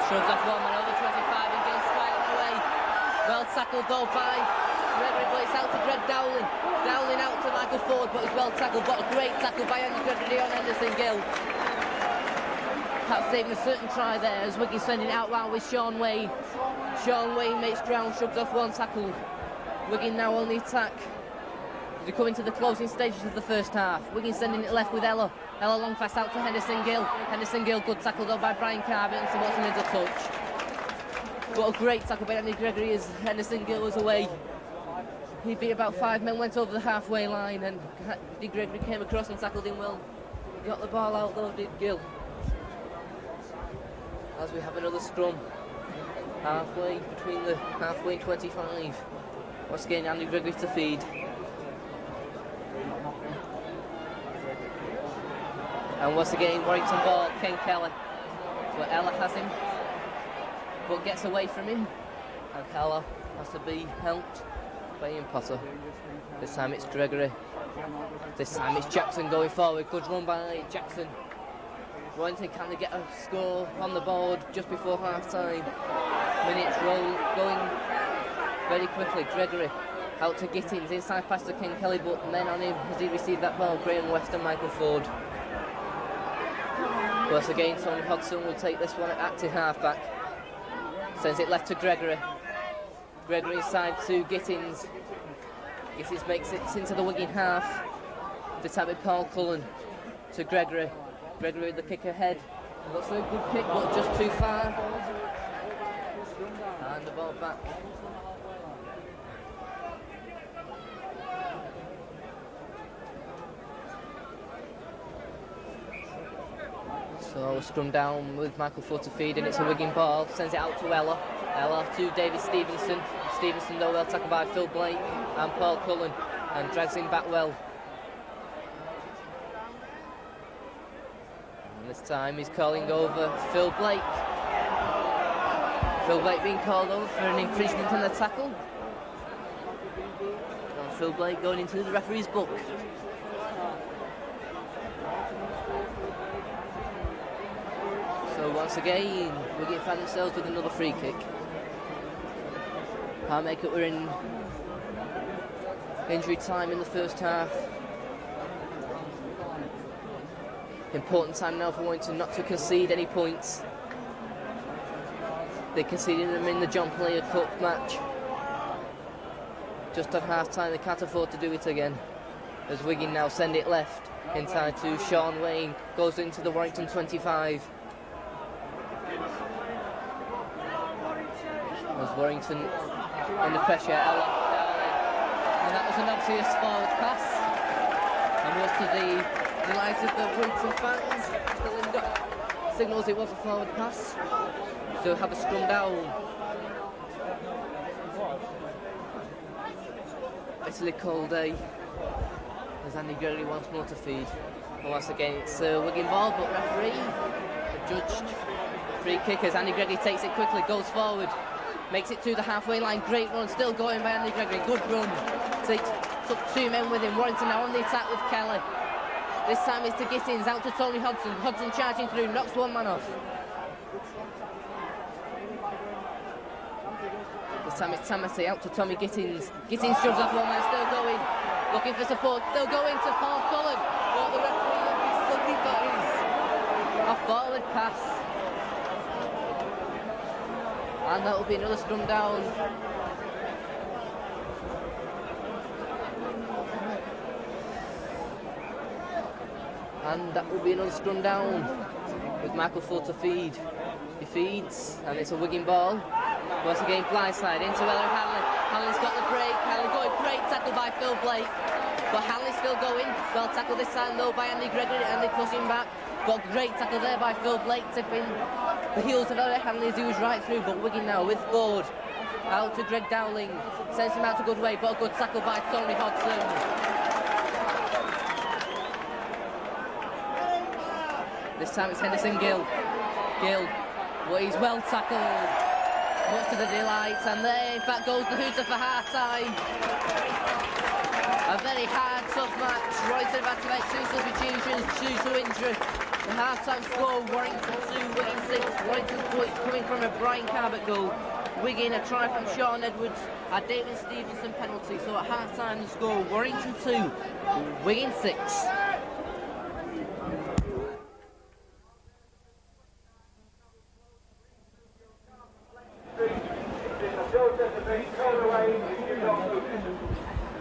Shrugs off one man over 25 and Gill striking away. Well tackled though by Gregory, but it's out to Greg Dowling. Dowling out to Michael Ford, but he's well tackled. But a great tackle by Andy Gregory on Henderson Gill. Perhaps saving a certain try there as Wigan sending it out round with Sean Wayne. Sean Wayne makes ground, shrugs off one tackle. Wigan now on the attack. We come into the closing stages of the first half. Wigan sending it left with Ella. Ella long pass out to Henderson Gill. Henderson Gill, good tackle though by Brian Carver, and so what's a middle touch. What a great tackle by Andy Gregory as Henderson Gill was away. He beat about 5 men, went over the halfway line, and Andy Gregory came across and tackled him well. Got the ball out though, did Gill. As we have another scrum. Halfway, between the halfway and 25. Once again, Andy Gregory to feed. And once again, Warrington ball, Ken Keller. But Ella has him, but gets away from him. And Keller has to be helped by Ian Potter. This time it's Gregory. This time it's Jackson going forward. Good run by Jackson. Warrington can they get a score on the board just before half time. Minutes going very quickly. Gregory out to Gittins, inside pass to Ken Kelly, but men on him as he received that ball. Graham West and Michael Ford. Once again, Tony Hodgson will take this one at active half-back. Sends it left to Gregory. Gregory inside to Gittins. Gittins makes it into the Wigan half. To tap with Paul Cullen. To Gregory. Gregory with the kick ahead. Looks like a good kick, but just too far. And the ball back. So scrum down with Michael Ford to feed, and it's a Wigan ball. Sends it out to Ella. Ella to David Stevenson. Stevenson though well tackled by Phil Blake and Paul Cullen, and drags him back well. And this time he's calling over Phil Blake. Phil Blake being called over for an infringement on the tackle. And Phil Blake going into the referee's book. So once again, Wigan find themselves with another free kick. Parmaker were in injury time in the first half. Important time now for Warrington not to concede any points. They conceded them in the John Player Cup match. Just at half time, they can't afford to do it again. As Wigan now send it left, inside to Sean Wayne, goes into the Warrington 25. As Warrington under pressure, and that was an obvious forward pass. And most of the delight of the Warrington fans, the Linda signals it was a forward pass. So have a scrum down. Bitterly cold day. As Andy Gregory wants more to feed. And once again it's a Wigan ball, but referee adjudged free kick as Andy Gregory takes it quickly, goes forward. Makes it to the halfway line, great run, still going by Andy Gregory, good run. Took 2 men with him. Warrington now on the attack with Kelly. This time it's to Gittins, out to Tony Hodgson. Hodgson charging through, knocks 1 man off. This time it's Tamati, out to Tommy Gittins. Gittins shoves off 1 man, still going. Looking for support, still going to Paul Cullen. But the referee suddenly got his off-forward pass. And that will be another scrum down. And that will be another scrum down with Michael Ford to feed. He feeds, and it's a Wigan ball. Once again, blindside into Ella Hanley. Hanley's got the break. Hanley going, great tackle by Phil Blake. But Hanley's still going. Well tackled this time though by Andy Gregory, and they push him back. But great tackle there by Phil Blake, tipping the heels of Ella Hanley as he was right through. But Wigan now with Ford. Out to Greg Dowling. Sends him out a good way, but a good tackle by Tony Hodgson. This time it's Henderson Gill. Gill, well, he's well tackled. Much to the delight, and there in fact goes the hooter for half time. A very hard, tough match. Warrington have had to make 2 substitutions due to injury. The half-time score, Warrington 2, Wigan 6. Warrington coming from a Brian Carbett goal. Wigan a try from Sean Edwards, a David Stevenson penalty. So at half-time the score, Warrington 2, Wigan 6.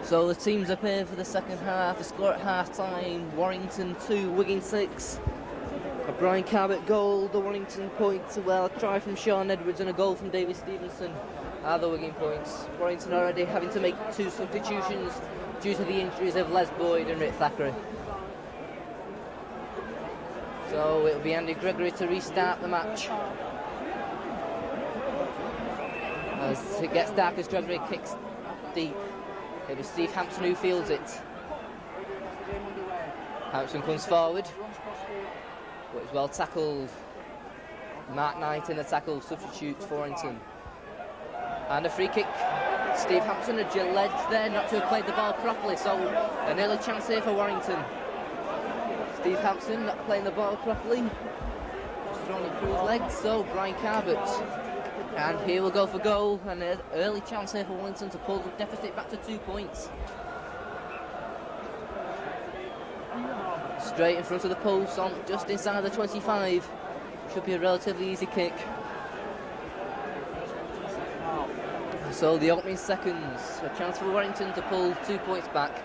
So So the teams are paired for the second half. The score at half-time, Warrington 2, Wigan 6. A Brian Cabot goal, the Warrington points, well, a try from Sean Edwards and a goal from David Stevenson are the Wigan points. Warrington already having to make 2 substitutions due to the injuries of Les Boyd and Rick Thackeray. So it'll be Andy Gregory to restart the match. As it gets dark as Gregory kicks deep. It was Steve Hampson who fields it. Hampson comes forward, but it's well tackled. Mark Knight in the tackle, substitutes for Warrington. And a free kick. Steve Hampson had alleged there not to have played the ball properly, so an early chance here for Warrington. Steve Hampson not playing the ball properly, throwing it through his legs, so Brian Cabot. And here we'll go for goal, and an early chance here for Warrington to pull the deficit back to 2 points. Straight in front of the post, on just inside the 25. Should be a relatively easy kick. So the opening seconds, a chance for Warrington to pull 2 points back.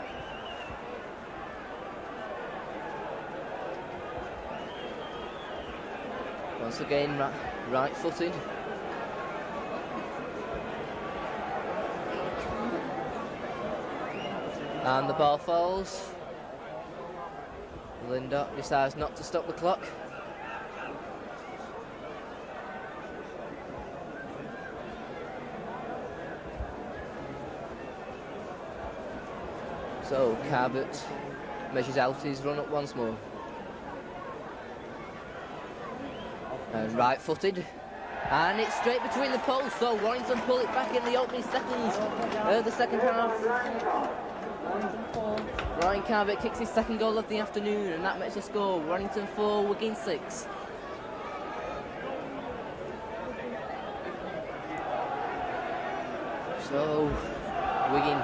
Once again, right-footed. And the ball falls. Lindop decides not to stop the clock. So Cabot measures out his run up once more. And right-footed. And it's straight between the posts, so Warrington pull it back in the opening seconds of the second half. Brian Cabot kicks his second goal of the afternoon, and that makes the score Warrington 4, Wigan 6. So Wigan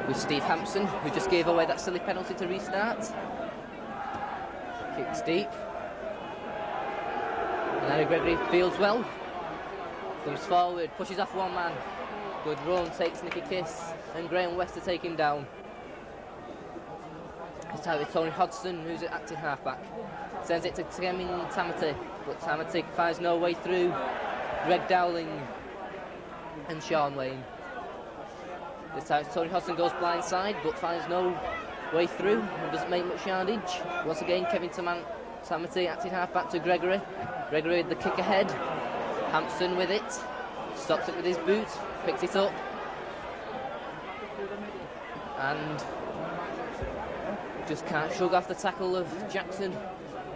with Steve Hampson, who just gave away that silly penalty to restart. Kicks deep. And Andy Gregory fields well. Comes forward, pushes off one man. Good run, takes Nicky Kiss and Graham West to take him down. This time with Tony Hodgson, who's at acting halfback. Sends it to Kemin Tamati, but Tamati finds no way through. Greg Dowling and Sean Wayne. This time Tony Hodgson goes blindside, but finds no way through and doesn't make much yardage. Once again, Kevin Tamati acting halfback to Gregory. Gregory with the kick ahead. Hampson with it. Stops it with his boot, picks it up. And just can't shrug off the tackle of Jackson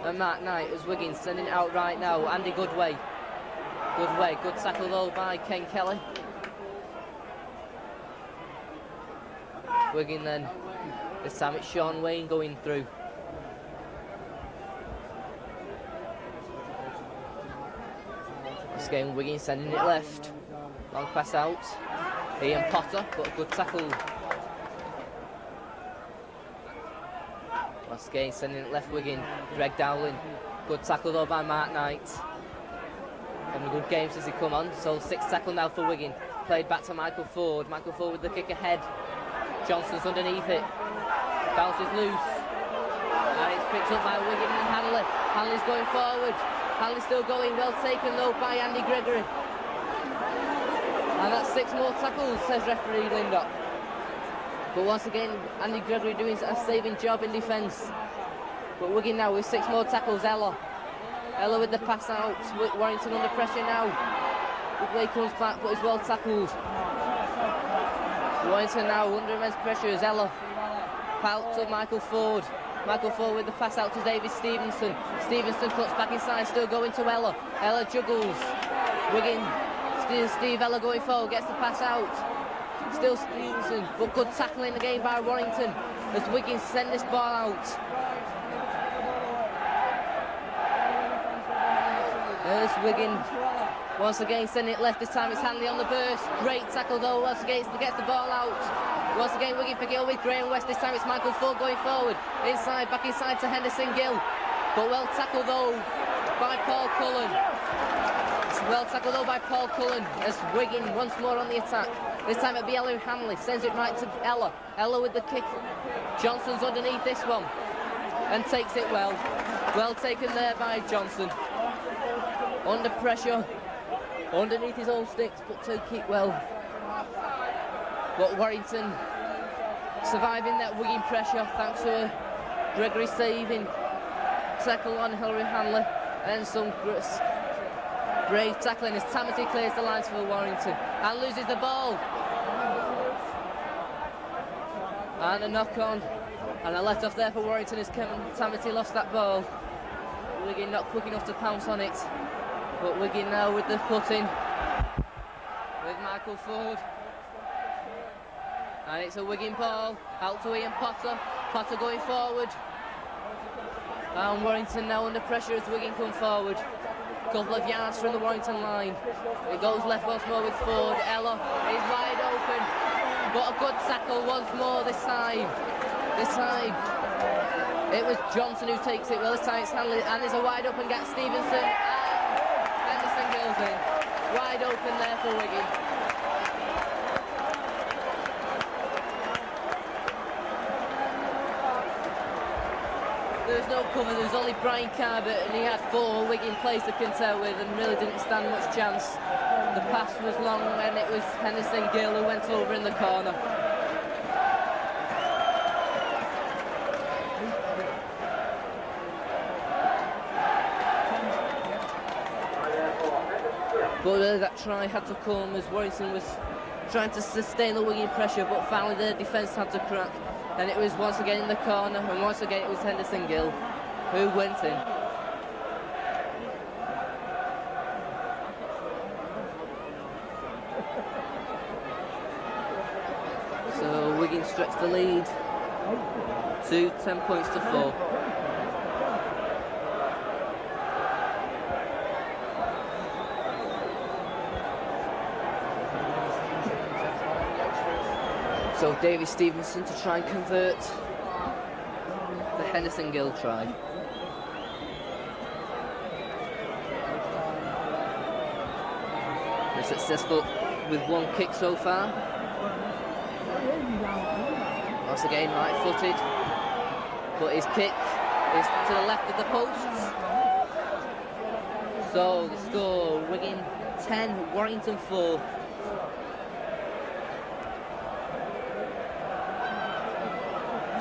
and Mark Knight as Wigan sending it out right now. Andy Goodway. Good tackle though by Ken Kelly. Wigan then. This time it's Sean Wayne going through. This game Wigan sending it left. Long pass out. Ian Potter, but a good tackle. Once again sending it left Wigan. Greg Dowling. Good tackle though by Mark Knight. Having a good game since he come on. So 6th tackle now for Wigan. Played back to Michael Ford. Michael Ford with the kick ahead. Johnson's underneath it. Bounces loose. And it's picked up by Wigan and Hanley. Hanley's going forward. Hanley's still going. Well taken though by Andy Gregory. And that's 6 more tackles, says referee Lindop. But once again, Andy Gregory doing a saving job in defence. But Wigan now with 6 more tackles. Ella with the pass out. Warrington under pressure now. Woodway comes back, but he's well tackled. Warrington now under immense pressure as Ella out to Michael Ford. Michael Ford with the pass out to David Stevenson. Stevenson cuts back inside, still going to Ella. Ella juggles. Wigan, Steve Ella going forward, gets the pass out. Still Stevenson, but good tackling again by Warrington as Wigan send this ball out. There's Wigan once again sending it left. This time it's Hanley on the burst. Great tackle though, once again gets the ball out. Once again Wigan pick it up with Graham West. This time it's Michael Ford going forward. Inside, back inside to Henderson Gill. But well tackled though by Paul Cullen. Well tackled though by Paul Cullen as Wigan once more on the attack. This time it'll be Ella Hanley, sends it right to Ella. Ella with the kick. Johnson's underneath this one and takes it well. Well taken there by Johnson. Under pressure, underneath his own sticks, but to keep well. But Warrington surviving that Wigan pressure thanks to a Gregory saving tackle on Hilary Hanley and some brave tackling as Tamati clears the lines for Warrington and loses the ball. And a knock on and a let off there for Warrington as Kevin Tamati lost that ball. Wigan not quick enough to pounce on it, but Wigan now with the foot in with Michael Ford. And it's a Wigan ball out to Ian Potter. Potter going forward. And Warrington now under pressure as Wigan come forward. Couple of yards from the Warrington line. It goes left once more with Ford. Ella is wide open. But a good tackle once more this time. This time it was Johnson who takes it. Well, this time it's Hanley. And there's a wide open gap. Stevenson. And Henderson goes in. Wide open there for Wigan. There was no cover, there was only Brian Carbett and he had 4 Wigan players to contend with and really didn't stand much chance. The pass was long and it was Henderson Gill who went over in the corner. But that try had to come as Warrington was trying to sustain the Wigan pressure, but finally the defence had to crack. And it was once again in the corner, and once again it was Henderson Gill who went in. So Wigan stretched the lead to 10 points to 4. So Davy Stevenson to try and convert the Henderson Gill try. They're successful with 1 kick so far. Once again right-footed, but his kick is to the left of the posts. So the score, Wigan 10, Warrington 4.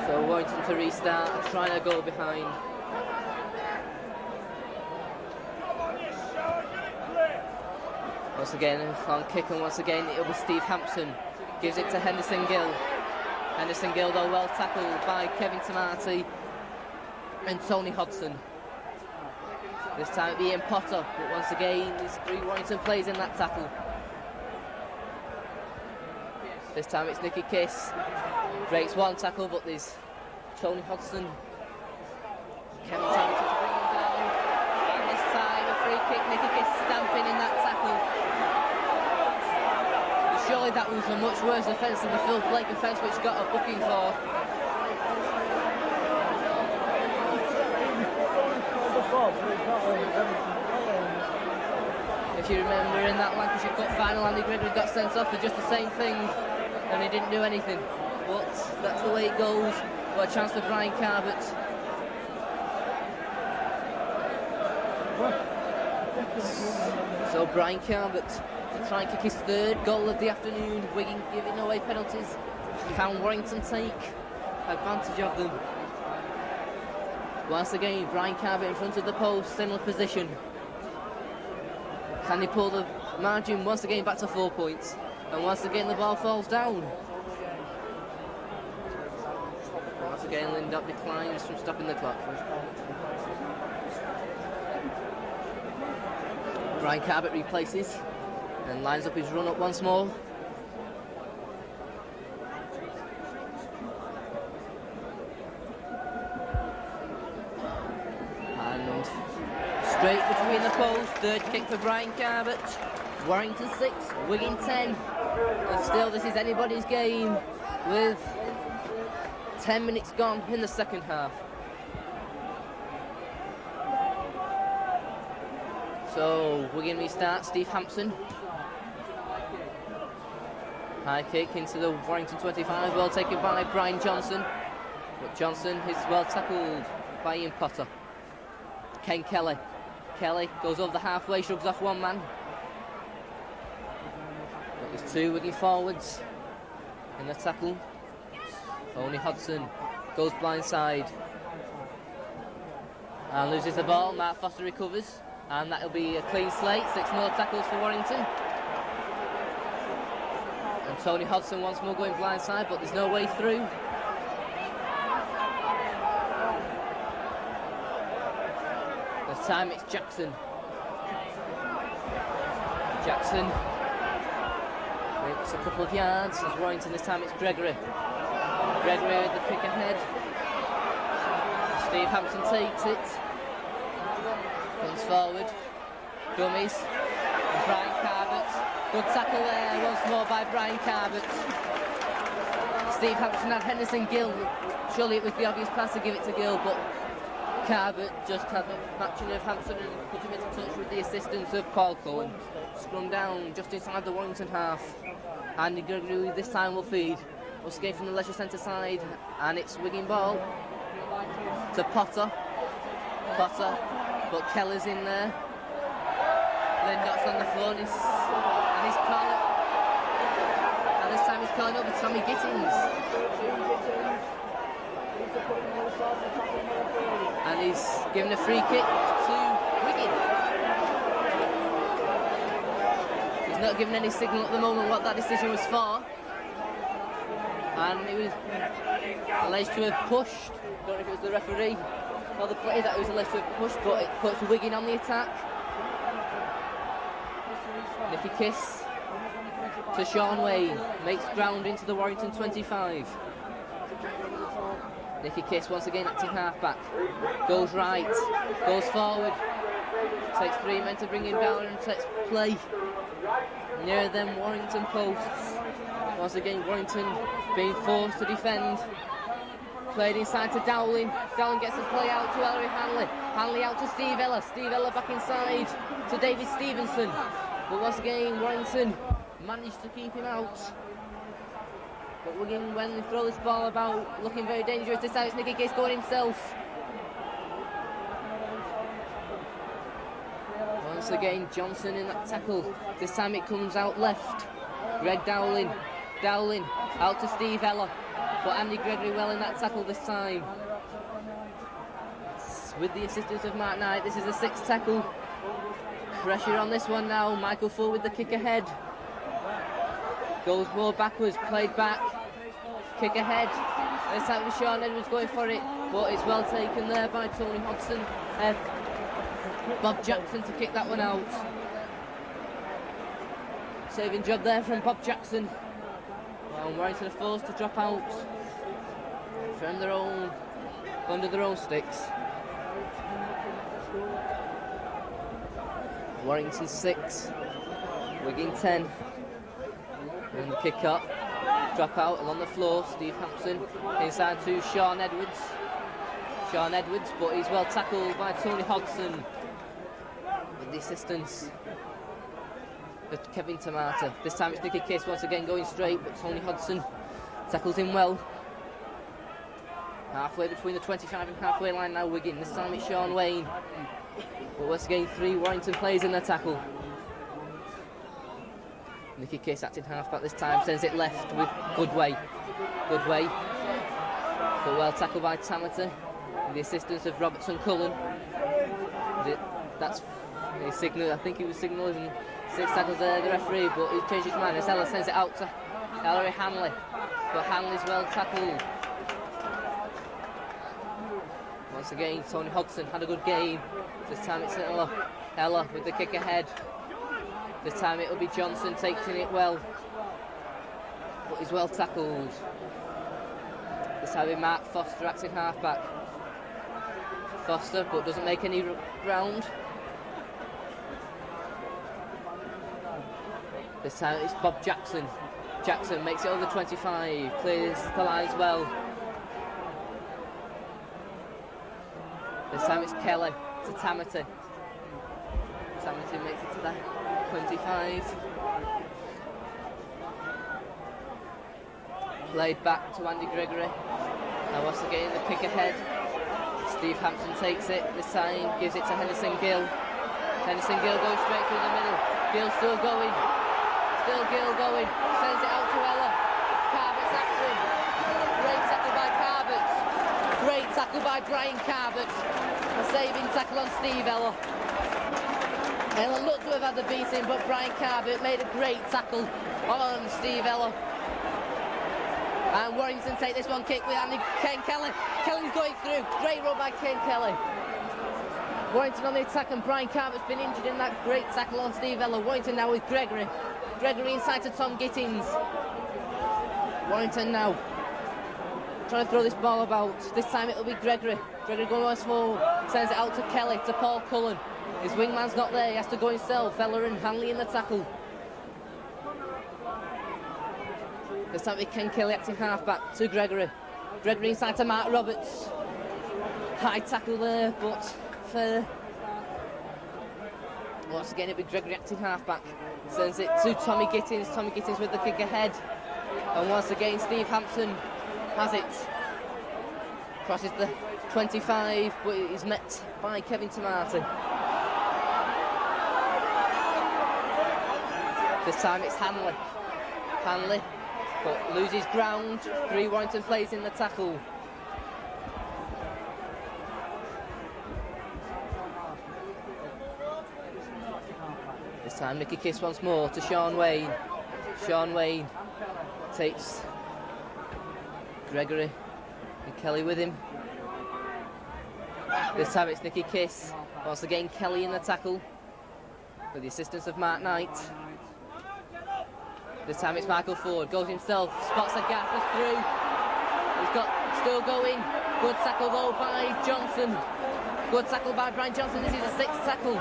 So Warrington to restart, trying to go behind. Once again, on kick, and once again it'll be Steve Hampson. Gives it to Henderson Gill. Henderson Gill though well tackled by Kevin Tamati and Tony Hodson. This time it'll be Ian Potter, but once again there's 3 Warrington players in that tackle. This time it's Nicky Kiss. Breaks 1 tackle, but there's Tony Hodson. Kevin Tamati to bring him down. And this time a free kick, Nicky Kiss stamping in that tackle. But surely that was a much worse offence than the Phil Blake offence which got a booking for. If you remember in that Lancashire Cup final, Andy Gregory got sent off for just the same thing and he didn't do anything. But that's the way it goes. What a chance for Brian Carbett. So Brian Carbett to try and kick his 3rd goal of the afternoon. Wigan giving away penalties. Can Warrington take advantage of them? Once again, Brian Carbett in front of the post, similar position. Can he pull the margin once again back to 4 points? And once again the ball falls down. Once again Lindop declines from stopping the clock. Brian Carbett replaces and lines up his run up once more. And straight between the posts, 3rd kick for Brian Carbett. Warrington 6, Wigan 10. And still this is anybody's game with 10 minutes gone in the second half. So Wigan restart, Steve Hampson. High kick into the Warrington 25, well taken by Brian Johnson. But Johnson is well tackled by Ian Potter. Ken Kelly. Kelly goes over the halfway, shrugs off one man. But there's two Wigan forwards in the tackle. Tony Hodson goes blindside and loses the ball. Mark Foster recovers, and that'll be a clean slate. 6 more tackles for Warrington. And Tony Hodson once more going blindside, but there's no way through. This time it's Jackson. Jackson makes a couple of yards as Warrington. This time it's Gregory. Gregory with the kick ahead. Steve Hampson takes it. Comes forward. Dummies. And Brian Carbett. Good tackle there once more by Brian Carbett. Steve Hampson had Henderson Gill. Surely it was the obvious pass to give it to Gill, but Carbett just had the matching of Hampson and put him into touch with the assistance of Paul Cohen. Scrum down just inside the Warrington half. Andy Gregory this time will feed. Will skate from the leisure centre side, and it's Wigan ball to Potter. Potter, but Keller's in there. Lindott's on the floor, and he's calling. And this time he's calling over Tommy Gittins. And he's given a free kick to Wigan. He's not given any signal at the moment what that decision was for. And it was alleged to have pushed. I don't know if it was the referee or the player that was alleged to have pushed, but it puts Wigan on the attack. Nicky Kiss to Sean Wayne, makes ground into the Warrington 25. Nicky Kiss once again acting half-back, goes right, goes forward, takes 3 men to bring him down and takes play near them Warrington posts. Once again Warrington being forced to defend. Played inside to Dowling. Dowling gets the play out to Ellery Hanley. Hanley out to Steve Ella. Steve Ella back inside to David Stevenson. But once again Warrington managed to keep him out. But Wigan, when they throw this ball about, looking very dangerous. This time it's Nicky Kiss going himself. Once again Johnson in that tackle. This time it comes out left. Greg Dowling. Dowling out to Steve Ella. But Andy Gregory well in that tackle this time. With the assistance of Mark Knight, this is the 6th tackle. Pressure on this one now. Michael Full with the kick ahead. Goes more backwards, played back. Kick ahead. This time with Sean Edwards going for it, but it's well taken there by Tony Hodson. Bob Jackson to kick that one out. Saving job there from Bob Jackson. And Warrington are forced to drop out from their own, under their own sticks. Warrington 6, Wigan 10. And the kick up, drop out along the floor. Steve Hampson inside to Sean Edwards. Sean Edwards, but he's well tackled by Tony Hodson with the assistance of Kevin Tamata. This time it's Nicky Kiss once again going straight, but Tony Hodson tackles him well. Halfway between the 25 and halfway line now Wigan. This time it's Sean Wayne. But once again 3 Warrington players in the tackle. Nicky Kiss acting half-back this time, sends it left with Goodway. Goodway. But well tackled by Tamata. The assistance of Robertson Cullen. That's a signal, I think he was signalling 6 tackles there, the referee, but he's changed his mind as Ella sends it out to Ellery Hanley. But Hanley's well tackled. Once again, Tony Hodson had a good game. This time it's Ella. Ella with the kick ahead. This time it'll be Johnson taking it well. But he's well tackled. This time it'll be Mark Foster acting half-back. Foster, but doesn't make any ground. This time it's Bob Jackson. Jackson makes it over 25, clears the lines well. This time it's Kelly to Tamata. Tamata makes it to the 25. Played back to Andy Gregory. Now once again the kick ahead. Steve Hampson takes it. This time gives it to Henderson Gill. Henderson Gill goes straight through the middle. Gill still going. Still Gill going. Sends it out to Ella. Carbert's after him. Great tackle by Carbert. Great tackle by Brian Carbert. A saving tackle on Steve Ella. Ella looked to have had the beating, but Brian Carbert made a great tackle on Steve Ella. And Warrington take this one kick with Andy Ken Kelly. Kelly's going through. Great run by Ken Kelly. Warrington on the attack, and Brian Carver's been injured in that great tackle on Steve Ella. Warrington now with Gregory. Gregory inside to Tom Gittins. Warrington now trying to throw this ball about. This time it'll be Gregory. Gregory going once more. Sends it out to Kelly, to Paul Cullen. His wingman's not there. He has to go himself. Ella and Hanley in the tackle. This time it's Ken Kelly acting half-back to Gregory. Gregory inside to Mark Roberts. High tackle there, but fair. Once again it'll be Gregory acting half-back. Sends it to Tommy Gittins. Tommy Gittins with the kick ahead. And once again Steve Hampson has it. Crosses the 25, but it is met by Kevin Tomarty. This time it's Hanley. Hanley, but loses ground. 3 Warrington plays in the tackle. This time Nicky Kiss once more to Sean Wayne. Sean Wayne takes Gregory and Kelly with him. This time it's Nicky Kiss. Once again Kelly in the tackle with the assistance of Mark Knight. This time it's Michael Ford, goes himself, spots a gap, is through. He's got, still going. Good tackle though by Johnson. Good tackle by Brian Johnson. This is a 6th tackle.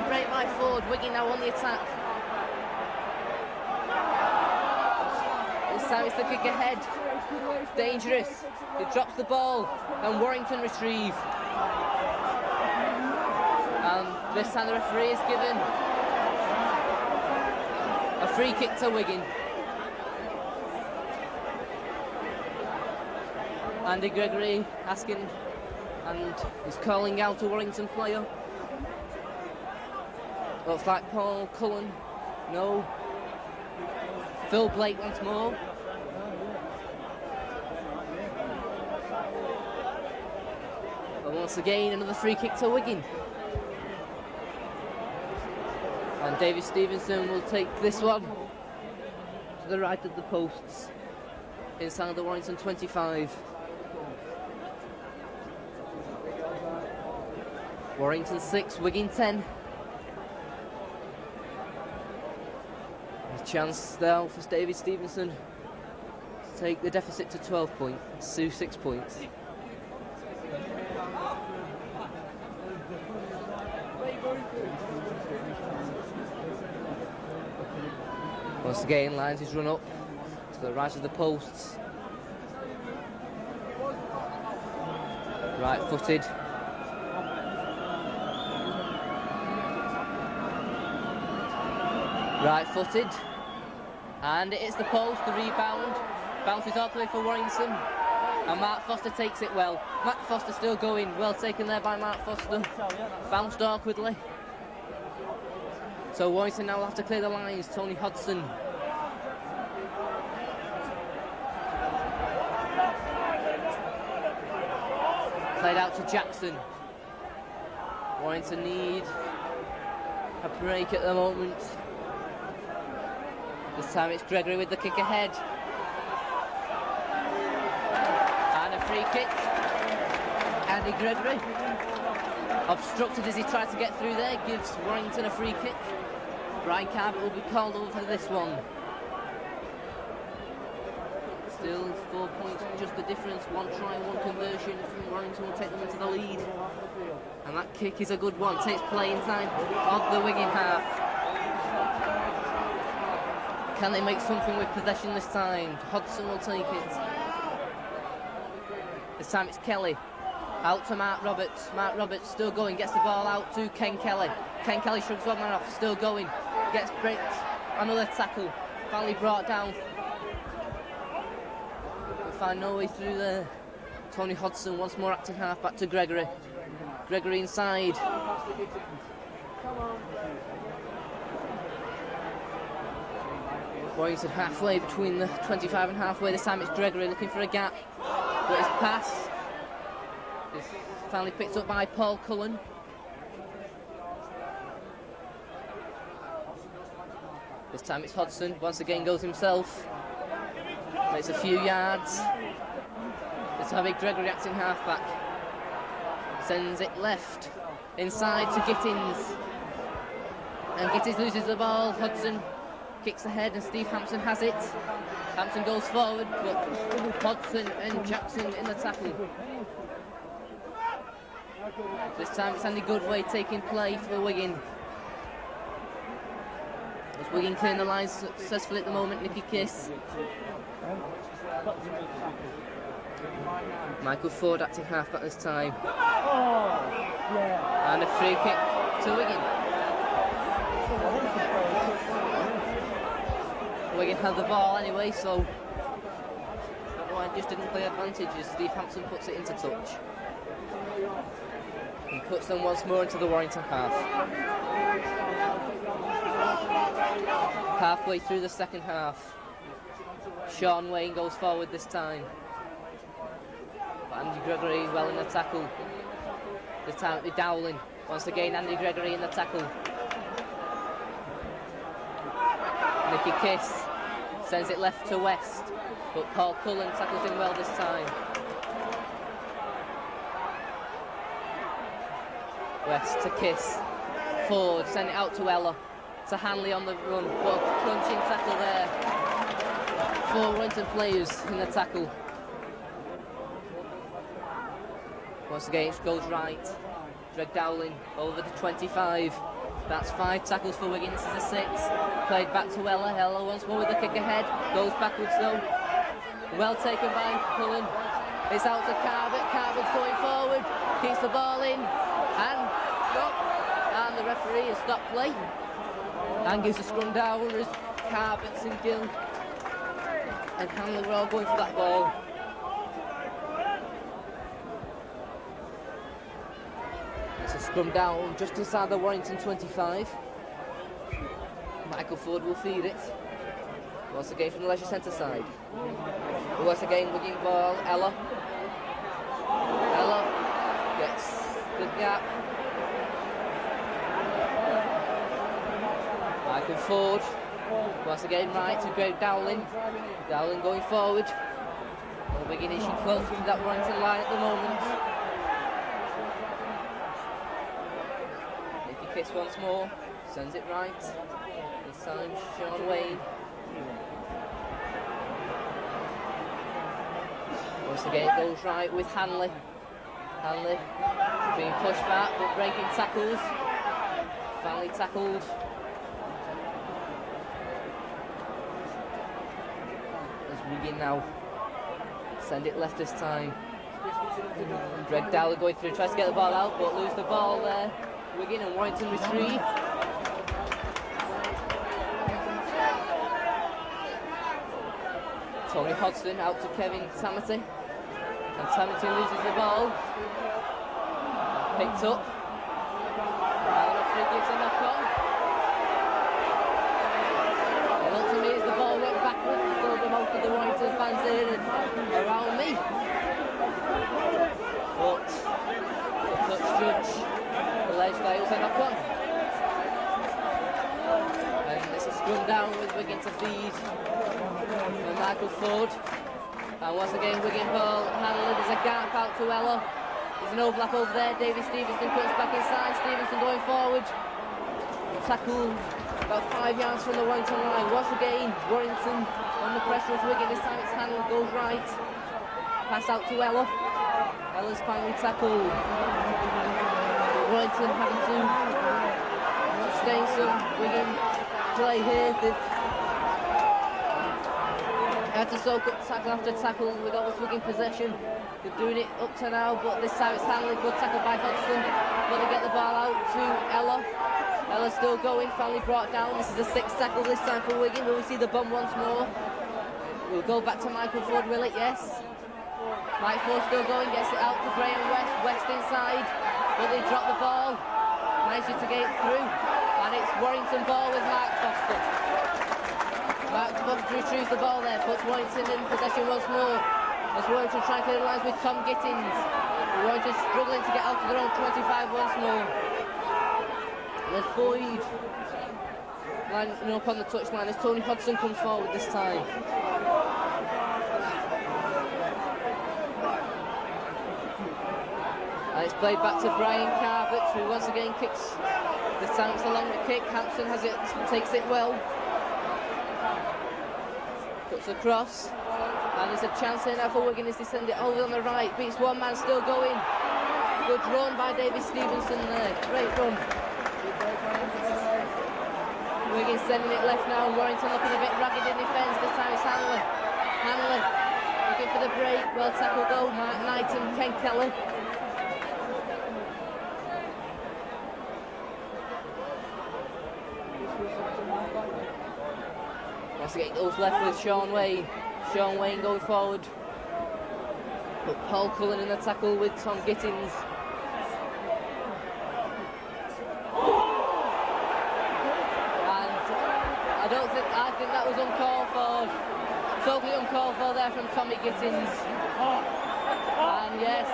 Great by Ford. Wigan now on the attack. This time it's the kick ahead. Dangerous. He drops the ball and Warrington retrieve. And this time the referee is given a free kick to Wigan. Andy Gregory asking and is calling out a Warrington player. Looks like Paul Cullen. No. Phil Blake once more. But once again another free kick to Wigan. And David Stevenson will take this one to the right of the posts inside the Warrington 25. Warrington 6, Wigan 10. A chance now for David Stevenson to take the deficit to 12 points, to 6 points. Once again, lines his run up to the right of the posts. Right-footed. Right-footed. And it hits the post, the rebound. Bounces awkwardly for Warrington. And Mark Foster takes it well. Mark Foster still going. Well taken there by Mark Foster. Bounced awkwardly. So Warrington now will have to clear the lines. Tony Hodson. Played out to Jackson. Warrington need a break at the moment. This time it's Gregory with the kick ahead. And a free kick. Andy Gregory, obstructed as he tried to get through there, gives Warrington a free kick. Brian Carbett will be called over for this one. Still 4 points, just the difference. 1 try, 1 conversion from Warrington will take them into the lead. And that kick is a good one. Takes play inside of the Wigan half. Can they make something with possession this time? Hodson will take it. This time it's Kelly. Out to Mark Roberts. Mark Roberts still going. Gets the ball out to Ken Kelly. Ken Kelly shrugs one man off. Still going. Gets breaks. Another tackle. Finally brought down. find no way through there. Tony Hodgson once more acting half back to Gregory. Gregory inside. Warrington halfway between the 25 and halfway. This time it's Gregory looking for a gap. But his pass is finally picked up by Paul Cullen. This time it's Hodgson. Once again goes himself. Makes a few yards. This time it's Gregory acting halfback. Sends it left. Inside to Gittins. And Gittins loses the ball. Hodgson kicks ahead and Steve Hampson has it. Hampson goes forward, but Hodgson and Jackson in the tackle. This time it's Andy Goodway taking play for Wigan. As Wigan clearing the lines successfully at the moment, Nicky Kiss. Michael Ford acting halfback this time. And a free kick to Wigan. Wigan had the ball anyway, so I don't know why just didn't play advantage as Steve Hampson puts it into touch. He puts them once more into the Warrington half. Halfway through the second half. Sean Wayne goes forward this time. But Andy Gregory well in the tackle. This time it'll be Dowling. Once again Andy Gregory in the tackle. Nicky Kiss sends it left to West, but Paul Cullen tackles him well this time. West to Kiss. Ford send it out to Ella. To Hanley on the run, but crunching tackle there. 4 Warrington players in the tackle. Once again it goes right. Greg Dowling over the 25. That's 5 tackles for Wigan. This is a 6. Played back to Ella. Ella once more with the kick ahead. Goes backwards though. Well taken by Cullen. It's out to Carbett. Carbett's going forward. Keeps the ball in. And stopped. And the referee has stopped play. And gives a scrum down as Carbett and Gill and Hanley were all going for that ball. It's a scrum down just inside the Warrington 25. Michael Ford will feed it. Once again from the leisure centre side. Once again Wigan ball. Ella gets the gap. Michael Ford. Once again right to Greg Dowling. Dowling going forward. Well, Wigan inching closer to that Warrington line at the moment. Nicky Kiss once more. Sends it right. This time Sean Wayne. Once again it goes right with Hanley. Hanley being pushed back but breaking tackles. Finally tackled. Wigan now send it left this time. Greg Dowler going through, tries to get the ball out but lose the ball there. Wigan and Warrington retrieve. Tony Hodgson out to Kevin Tamati, and Tamati loses the ball. Picked up. And the referee gives a knock on. And ultimately as the ball went backwards, most of the Warrington fans in and around me. But the touch judge, the ledge fails a knock on. And it's a scrum down with Wigan to feed from Michael Ford. And once again Wigan ball handled. There's a gap out to Ella. There's an overlap over there. David Stevenson cuts back inside. Stevenson going forward. Tackle about 5 yards from the Warrington line. Once again Warrington on the pressure of Wigan. This time it's handled, goes right. Pass out to Ella. Ella's finally tackled. Warrington having to sustain some Wigan play here. They've had to soak up tackle after tackle. We've got this Wigan possession. They're doing it up to now, but this time it's handled. Good tackle by Hodgson. Got to get the ball out to Ella. Ella's still going, finally brought down. This is a 6th tackle this time for Wigan. Will we see the bum once more? We'll go back to Michael Ford, will it? Yes. Mike Ford still going, gets it out to Graham West. West inside, but they drop the ball. Manages to get it through, and it's Warrington ball with Mark Foster. Mark Foster retrieves the ball there, puts Warrington in possession once more. As Warrington trying to clear the lines with Tom Gittins. Warrington struggling to get out of their own 25 once more. There's Boyd lining up on the touchline as Tony Hodgson comes forward this time. And it's played back to Brian Carvett, who once again kicks. This time it's a longer kick. Hampson has it, takes it well. Cuts across. And there's a chance here now for Wigan as they send it over on the right. Beats one man, still going. Good run by David Stevenson there. Great run. Wigan sending it left now. Warrington looking a bit ragged in defence. This time it's Hanley. Hanley looking for the break. Well tackled though. Mark Knight and Ken Keller. Once again goes left with Sean Wayne. Sean Wayne going forward. But Paul Cullen in the tackle with Tom Gittins. I think that was uncalled for. Totally uncalled for there from Tommy Gittins. And yes,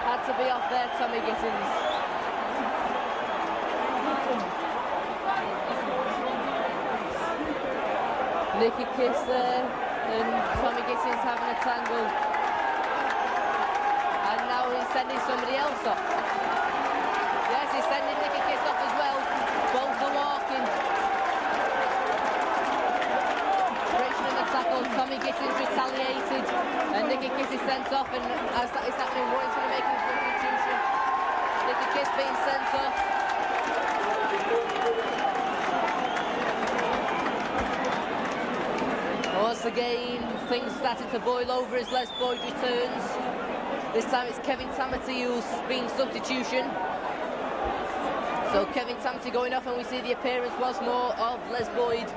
had to be off there, Tommy Gittins. Nicky Kiss there, and Tommy Gittins having a tangle. And now he's sending somebody else off. Yes, he's sending Nicky Kiss off as well. Both are walking. Tackle, Tommy Gittins retaliated, and Nicky Kiss is sent off, and as that is happening, Warrington are making a substitution. Nicky Kiss being sent off. Once again, things started to boil over as Les Boyd returns. This time it's Kevin Tamati who's being substitution. So Kevin Tamati going off, and we see the appearance once more of Les Boyd.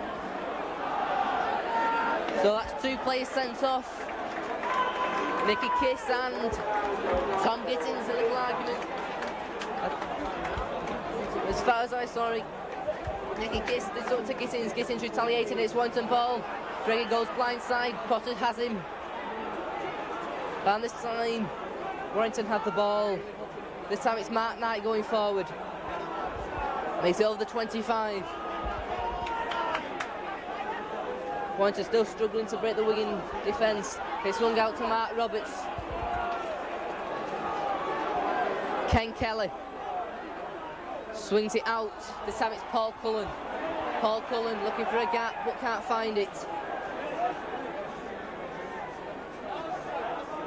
So that's two players sent off. Nicky Kiss and Tom Gittins, a little argument. As far as I saw it, Nicky Kiss is up to Gittins. Gittins retaliating, it's Warrington ball. Gregor goes blindside, Potter has him. And this time, Warrington have the ball. This time it's Mark Knight going forward. Makes it over the 25. Warrington still struggling to break the Wigan defence. It's swung out to Mark Roberts. Ken Kelly swings it out. This time it's Paul Cullen. Paul Cullen looking for a gap but can't find it.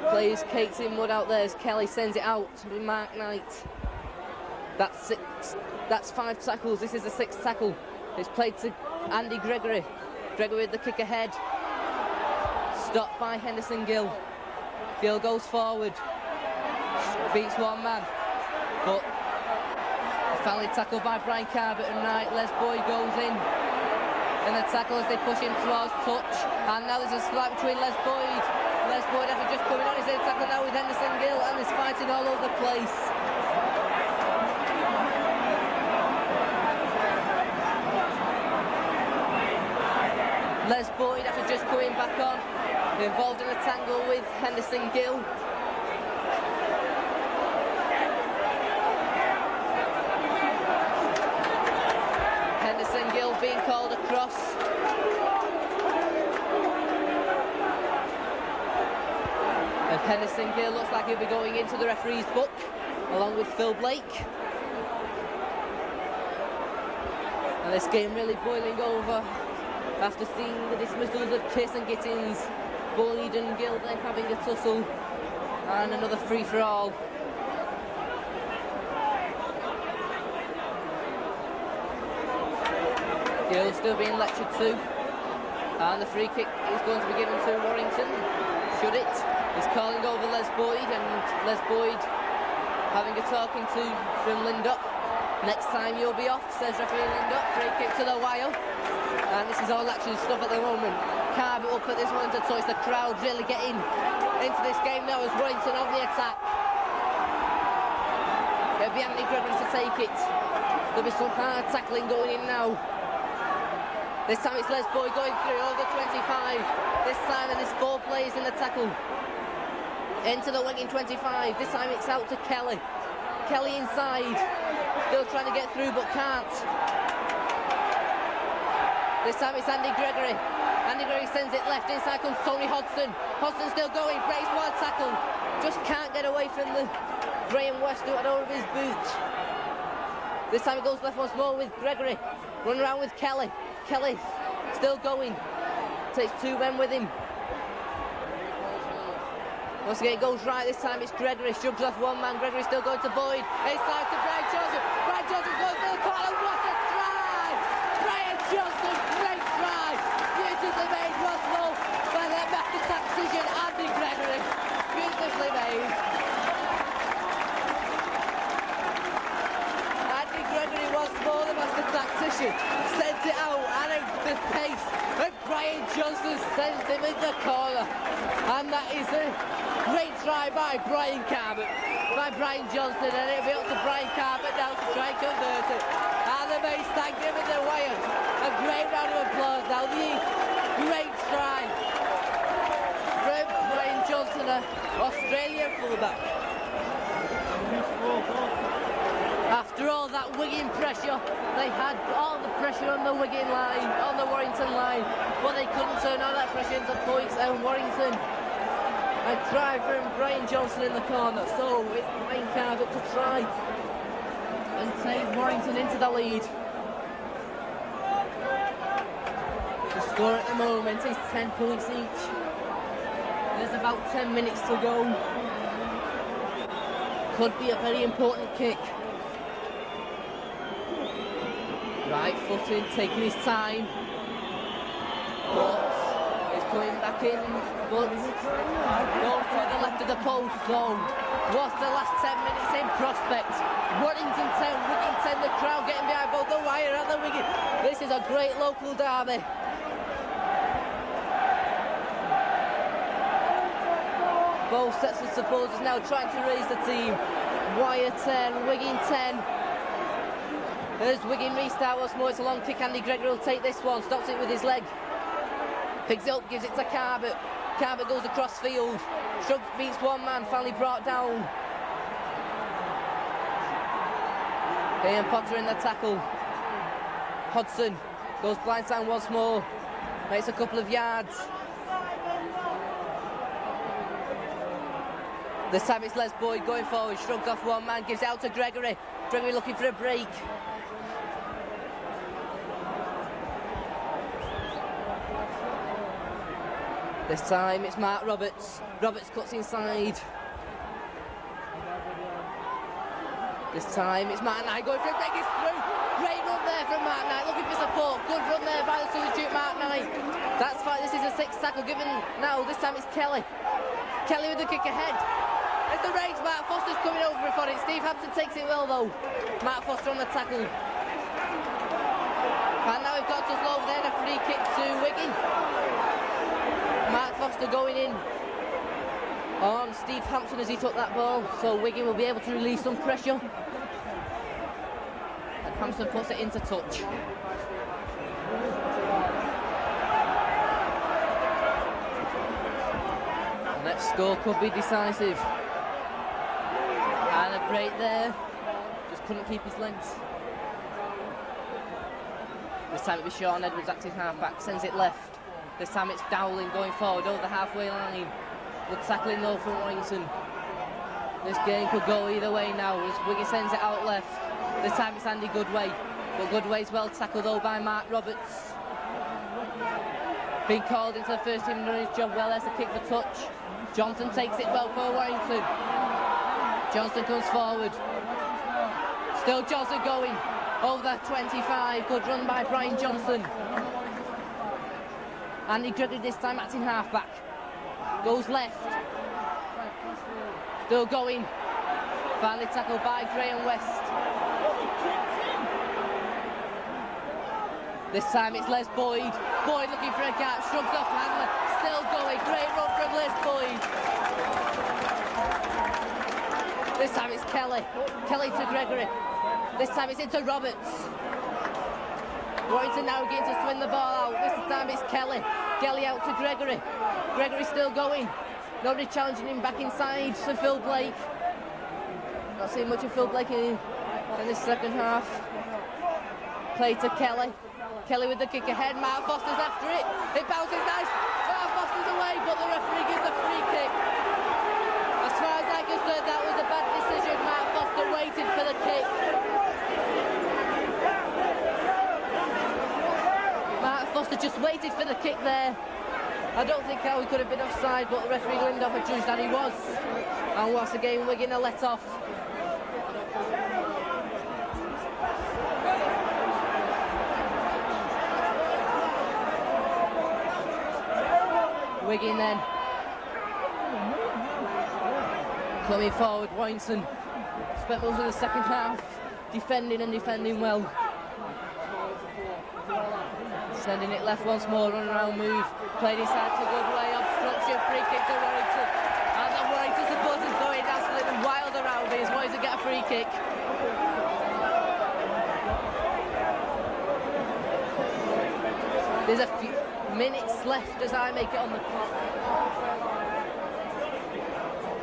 Plays cakes in mud out there as Kelly sends it out to Mark Knight. That's six. That's 5 tackles. This is the 6th tackle. It's played to Andy Gregory. Gregory with the kick ahead. Stopped by Henderson Gill. Gill goes forward. Beats one man. But finally tackled by Brian Carvett and Knight. Les Boyd goes in. And the tackle as they push him towards touch. And now there's a slap between Les Boyd. Les Boyd after just coming on his head tackle now with Henderson Gill. And there's fighting all over the place. Les Boyd after just coming back on, involved in a tangle with Henderson Gill. Henderson Gill being called across. And Henderson Gill looks like he'll be going into the referee's book, along with Phil Blake. And this game really boiling over. After seeing the dismissals of Kiss and Gittins, Boyd and Gill then having a tussle, and another free-for-all. Gill still being lectured to, and the free kick is going to be given to Warrington. Should it? He's calling over Les Boyd, and Les Boyd having a talking to from Lindop. Next time you'll be off, says referee Linda. Free kick to the wire. And this is all action stuff at the moment. Carver will put this one to touch. The crowd really getting into this game now as Warrington on the attack. It'll be Andy Gregory to take it. There'll be some hard tackling going in now. This time it's Les Boy going through over 25. This time and there's 4 players in the tackle. Into the Wigan 25. This time it's out to Kelly. Kelly inside. Still trying to get through but can't. This time it's Andy Gregory. Andy Gregory sends it left. Inside comes Tony Hodson. Hodson still going. Breaks one tackle. Just can't get away from the Graham West who had all of his boots. This time it goes left once more with Gregory. Run around with Kelly. Kelly still going. Takes 2 men with him. Once again it goes right. This time it's Gregory. Shrugs off 1 man. Gregory still going to Boyd. Inside to Brian Johnson. Brian Johnson's going for the corner. What a try! Brian Johnson, great try. Beautifully made once more by the master tactician Andy Gregory. Beautifully made. Andy Gregory once more, the master tactician, sent it out at the pace. And Brian Johnson sent him in the corner. And that is a great try by Brian Carver, by Brian Johnson, and it'll be up to Brian Carver now to try and convert it. And the main stand giving the wire a great round of applause now. The great try from Brian Johnson, an Australian fullback. After all that Wigan pressure, they had all the pressure on the Wigan line, on the Warrington line, but they couldn't turn all that pressure into points, and Warrington a try from Brian Johnson in the corner. So it's Brian Carver to try and take Warrington into the lead. The score at the moment is 10 points each. There's about 10 minutes to go. Could be a very important kick. Right footed, taking his time. But he's coming back in. But goes to the left of the post. So what's the last 10 minutes in prospect? Warrington 10, Wigan 10. The crowd getting behind both the wire and the Wigan. This is a great local derby. Both sets of supporters now trying to raise the team. Wire 10, Wigan 10. As Wigan restart once more, it's a long kick. Andy Gregory will take this one, stops it with his leg. Picks it up, gives it to Carver. Carver goes across field. Shrugs, beats 1 man, finally brought down. Ian Potter in the tackle. Hodson goes blindside once more. Makes a couple of yards. This time it's Les Boyd going forward, shrugs off 1 man, gives it out to Gregory. Gregory looking for a break. This time it's Mark Roberts. Roberts cuts inside. This time it's Mark Knight going for a break. It's through. Great run there from Mark Knight, looking for support. Good run there by the substitute Mark Knight. That's fine. This is a 6th tackle given now. This time it's Kelly. Kelly with the kick ahead. It's the race. Mark Foster's coming over for it. Steve Hampton takes it well though. Mark Foster on the tackle. And now we've got us over there. A free kick to Wigan. Mark Foster going in on Steve Hampton as he took that ball, so Wigan will be able to release some pressure. And Hampton puts it into touch. The next score could be decisive. And a break there, just couldn't keep his length. This time it was Sean Edwards, active half-back, sends it left. This time it's Dowling going forward over the halfway line. Good tackling though from Warrington. This game could go either way now as Wigan sends it out left. This time it's Andy Goodway. But Goodway's well tackled though by Mark Roberts. Being called into the first team and doing his job well. There's the kick for touch. Johnson takes it well for Warrington. Johnson comes forward. Still Johnson going over the 25. Good run by Brian Johnson. Andy Gregory this time acting half-back. Goes left. Still going. Finally tackled by Graham West. This time it's Les Boyd. Boyd looking for a gap, shrugs off Handler. Still going. Great run from Les Boyd. This time it's Kelly. Kelly to Gregory. This time it's into Roberts. Warrington now getting to swing the ball out. This time it's Kelly. Kelly out to Gregory. Gregory still going. Nobody challenging him back inside for Phil Blake. Not seeing much of Phil Blake in this second half. Play to Kelly. Kelly with the kick ahead. Matt Foster's after it. It bounces nice. Matt Foster's away, but the referee gives a free kick. As far as I'm concerned, that was a bad decision. Matt Foster waited for the kick. Matt Foster just waited for the kick there. I don't think how he could have been offside, but the referee Lindorf adjudged that he was. And once again, Wigan are let off. Wigan then coming forward. Warrington spent most of the second half defending well. Sending it left once more, run around move, played inside to Goodway, obstruction, free kick to Warrington. And then Warrington supporters going absolutely wild around here, as to get a free kick. There's a few minutes left as I make it on the clock.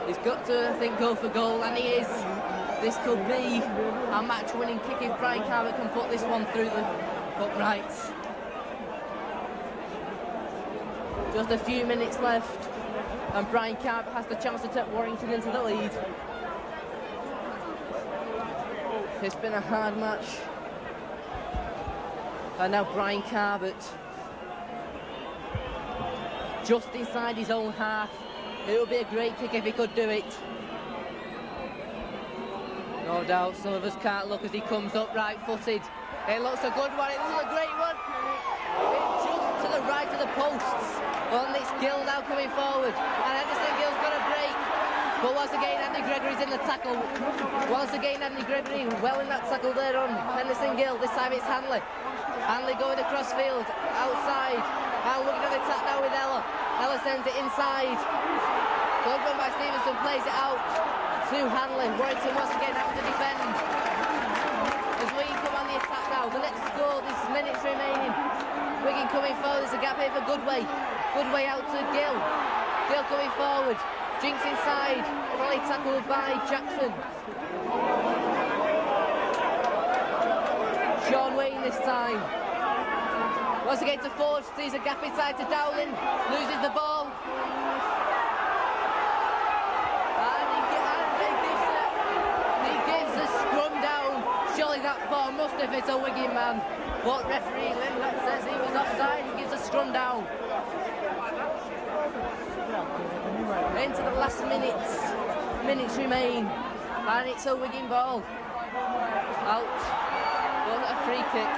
He's got to, I think, go for goal, and he is. This could be a match-winning kick if Brian Carver can put this one through the uprights. Just a few minutes left, and Brian Carver has the chance to take Warrington into the lead. It's been a hard match. And now Brian Carbett, just inside his own half. It would be a great kick if he could do it. No doubt, some of us can't look as he comes up right-footed. It looks a good one, it looks a great one. It's just to the right of the posts. And it's Gill now coming forward. And Henderson Gill's got a break. But once again, Andy Gregory's in the tackle. Once again, Andy Gregory well in that tackle there on Henderson Gill. This time it's Hanley. Hanley going across field, outside. And looking at the attack now with Ella. Ella sends it inside. Good run by Stevenson, plays it out to Hanley. Warrington once again having to defend. As Wigan come on the attack now. The next score, this minutes remaining. Wigan coming forward, there's a gap here for Goodway. Goodway out to Gill. Gill coming forward. Jinks inside, probably tackled by Jackson. Sean Wayne this time. Once again to Ford, sees a gap inside to Dowling, loses the ball. And he gives a scrum down. Surely that ball must have hit a Wigan man. But referee Lindlock says he was offside, he gives a scrum down. Into the last minutes remain, and it's a Wigan ball. Out, but a free kick.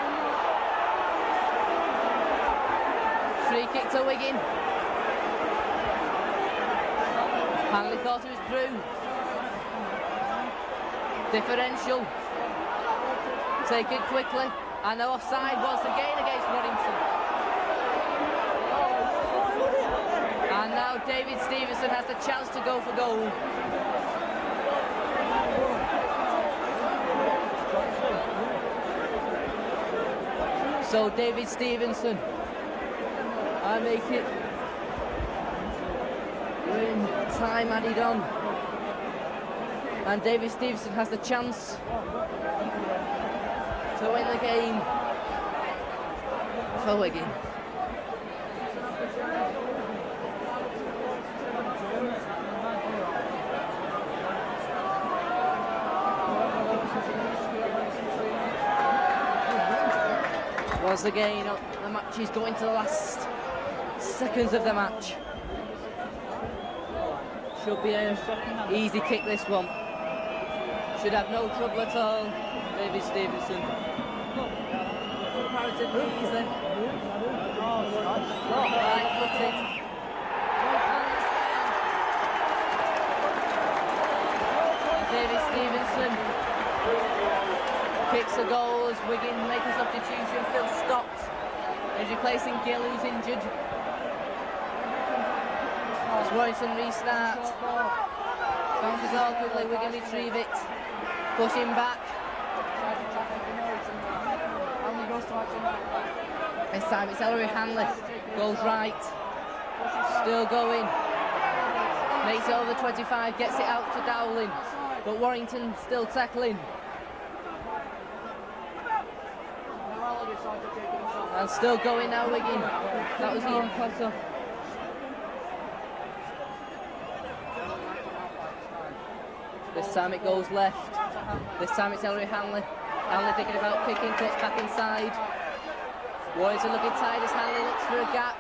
Free kick to Wigan. Hanley thought it was through. Differential. Take it quickly, and no offside once again against Warrington. And now David Stevenson has the chance to go for goal. So David Stevenson, I make it when time added on. And David Stevenson has the chance to win the game for Wigan. Once again, the match is going to the last seconds of the match. Should be an easy kick, this one. Should have no trouble at all. David Stevenson. Comparatively easy. Right-footed. David Stevenson kicks a goal as Wigan make a substitution. Phil Scott He's replacing Gill, who's injured. As Warrington restart. Bounces awkwardly, we can retrieve it. Pushing back. This time it's Ellery Hanley. Goes right. Still going. Makes it over 25, gets it out to Dowling. But Warrington still tackling. And still going now, Wigan. That was Ian Potter. This time it goes left. This time it's Ellery Hanley. Hanley thinking about kicking, cuts back inside. Warrington looking tight as Hanley looks for a gap.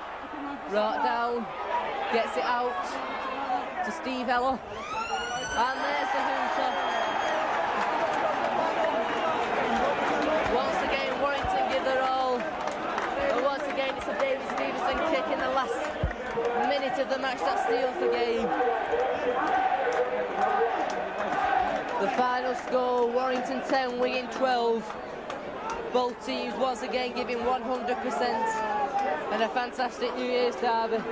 Brought down. Gets it out to Steve Eller. And there's the hooter. Once again, Warrington give their all. And once again, it's a David Stevenson kick in the last minute of the match that steals the game. The final score, Warrington 10, Wigan 12. Both teams once again giving 100% and a fantastic New Year's derby.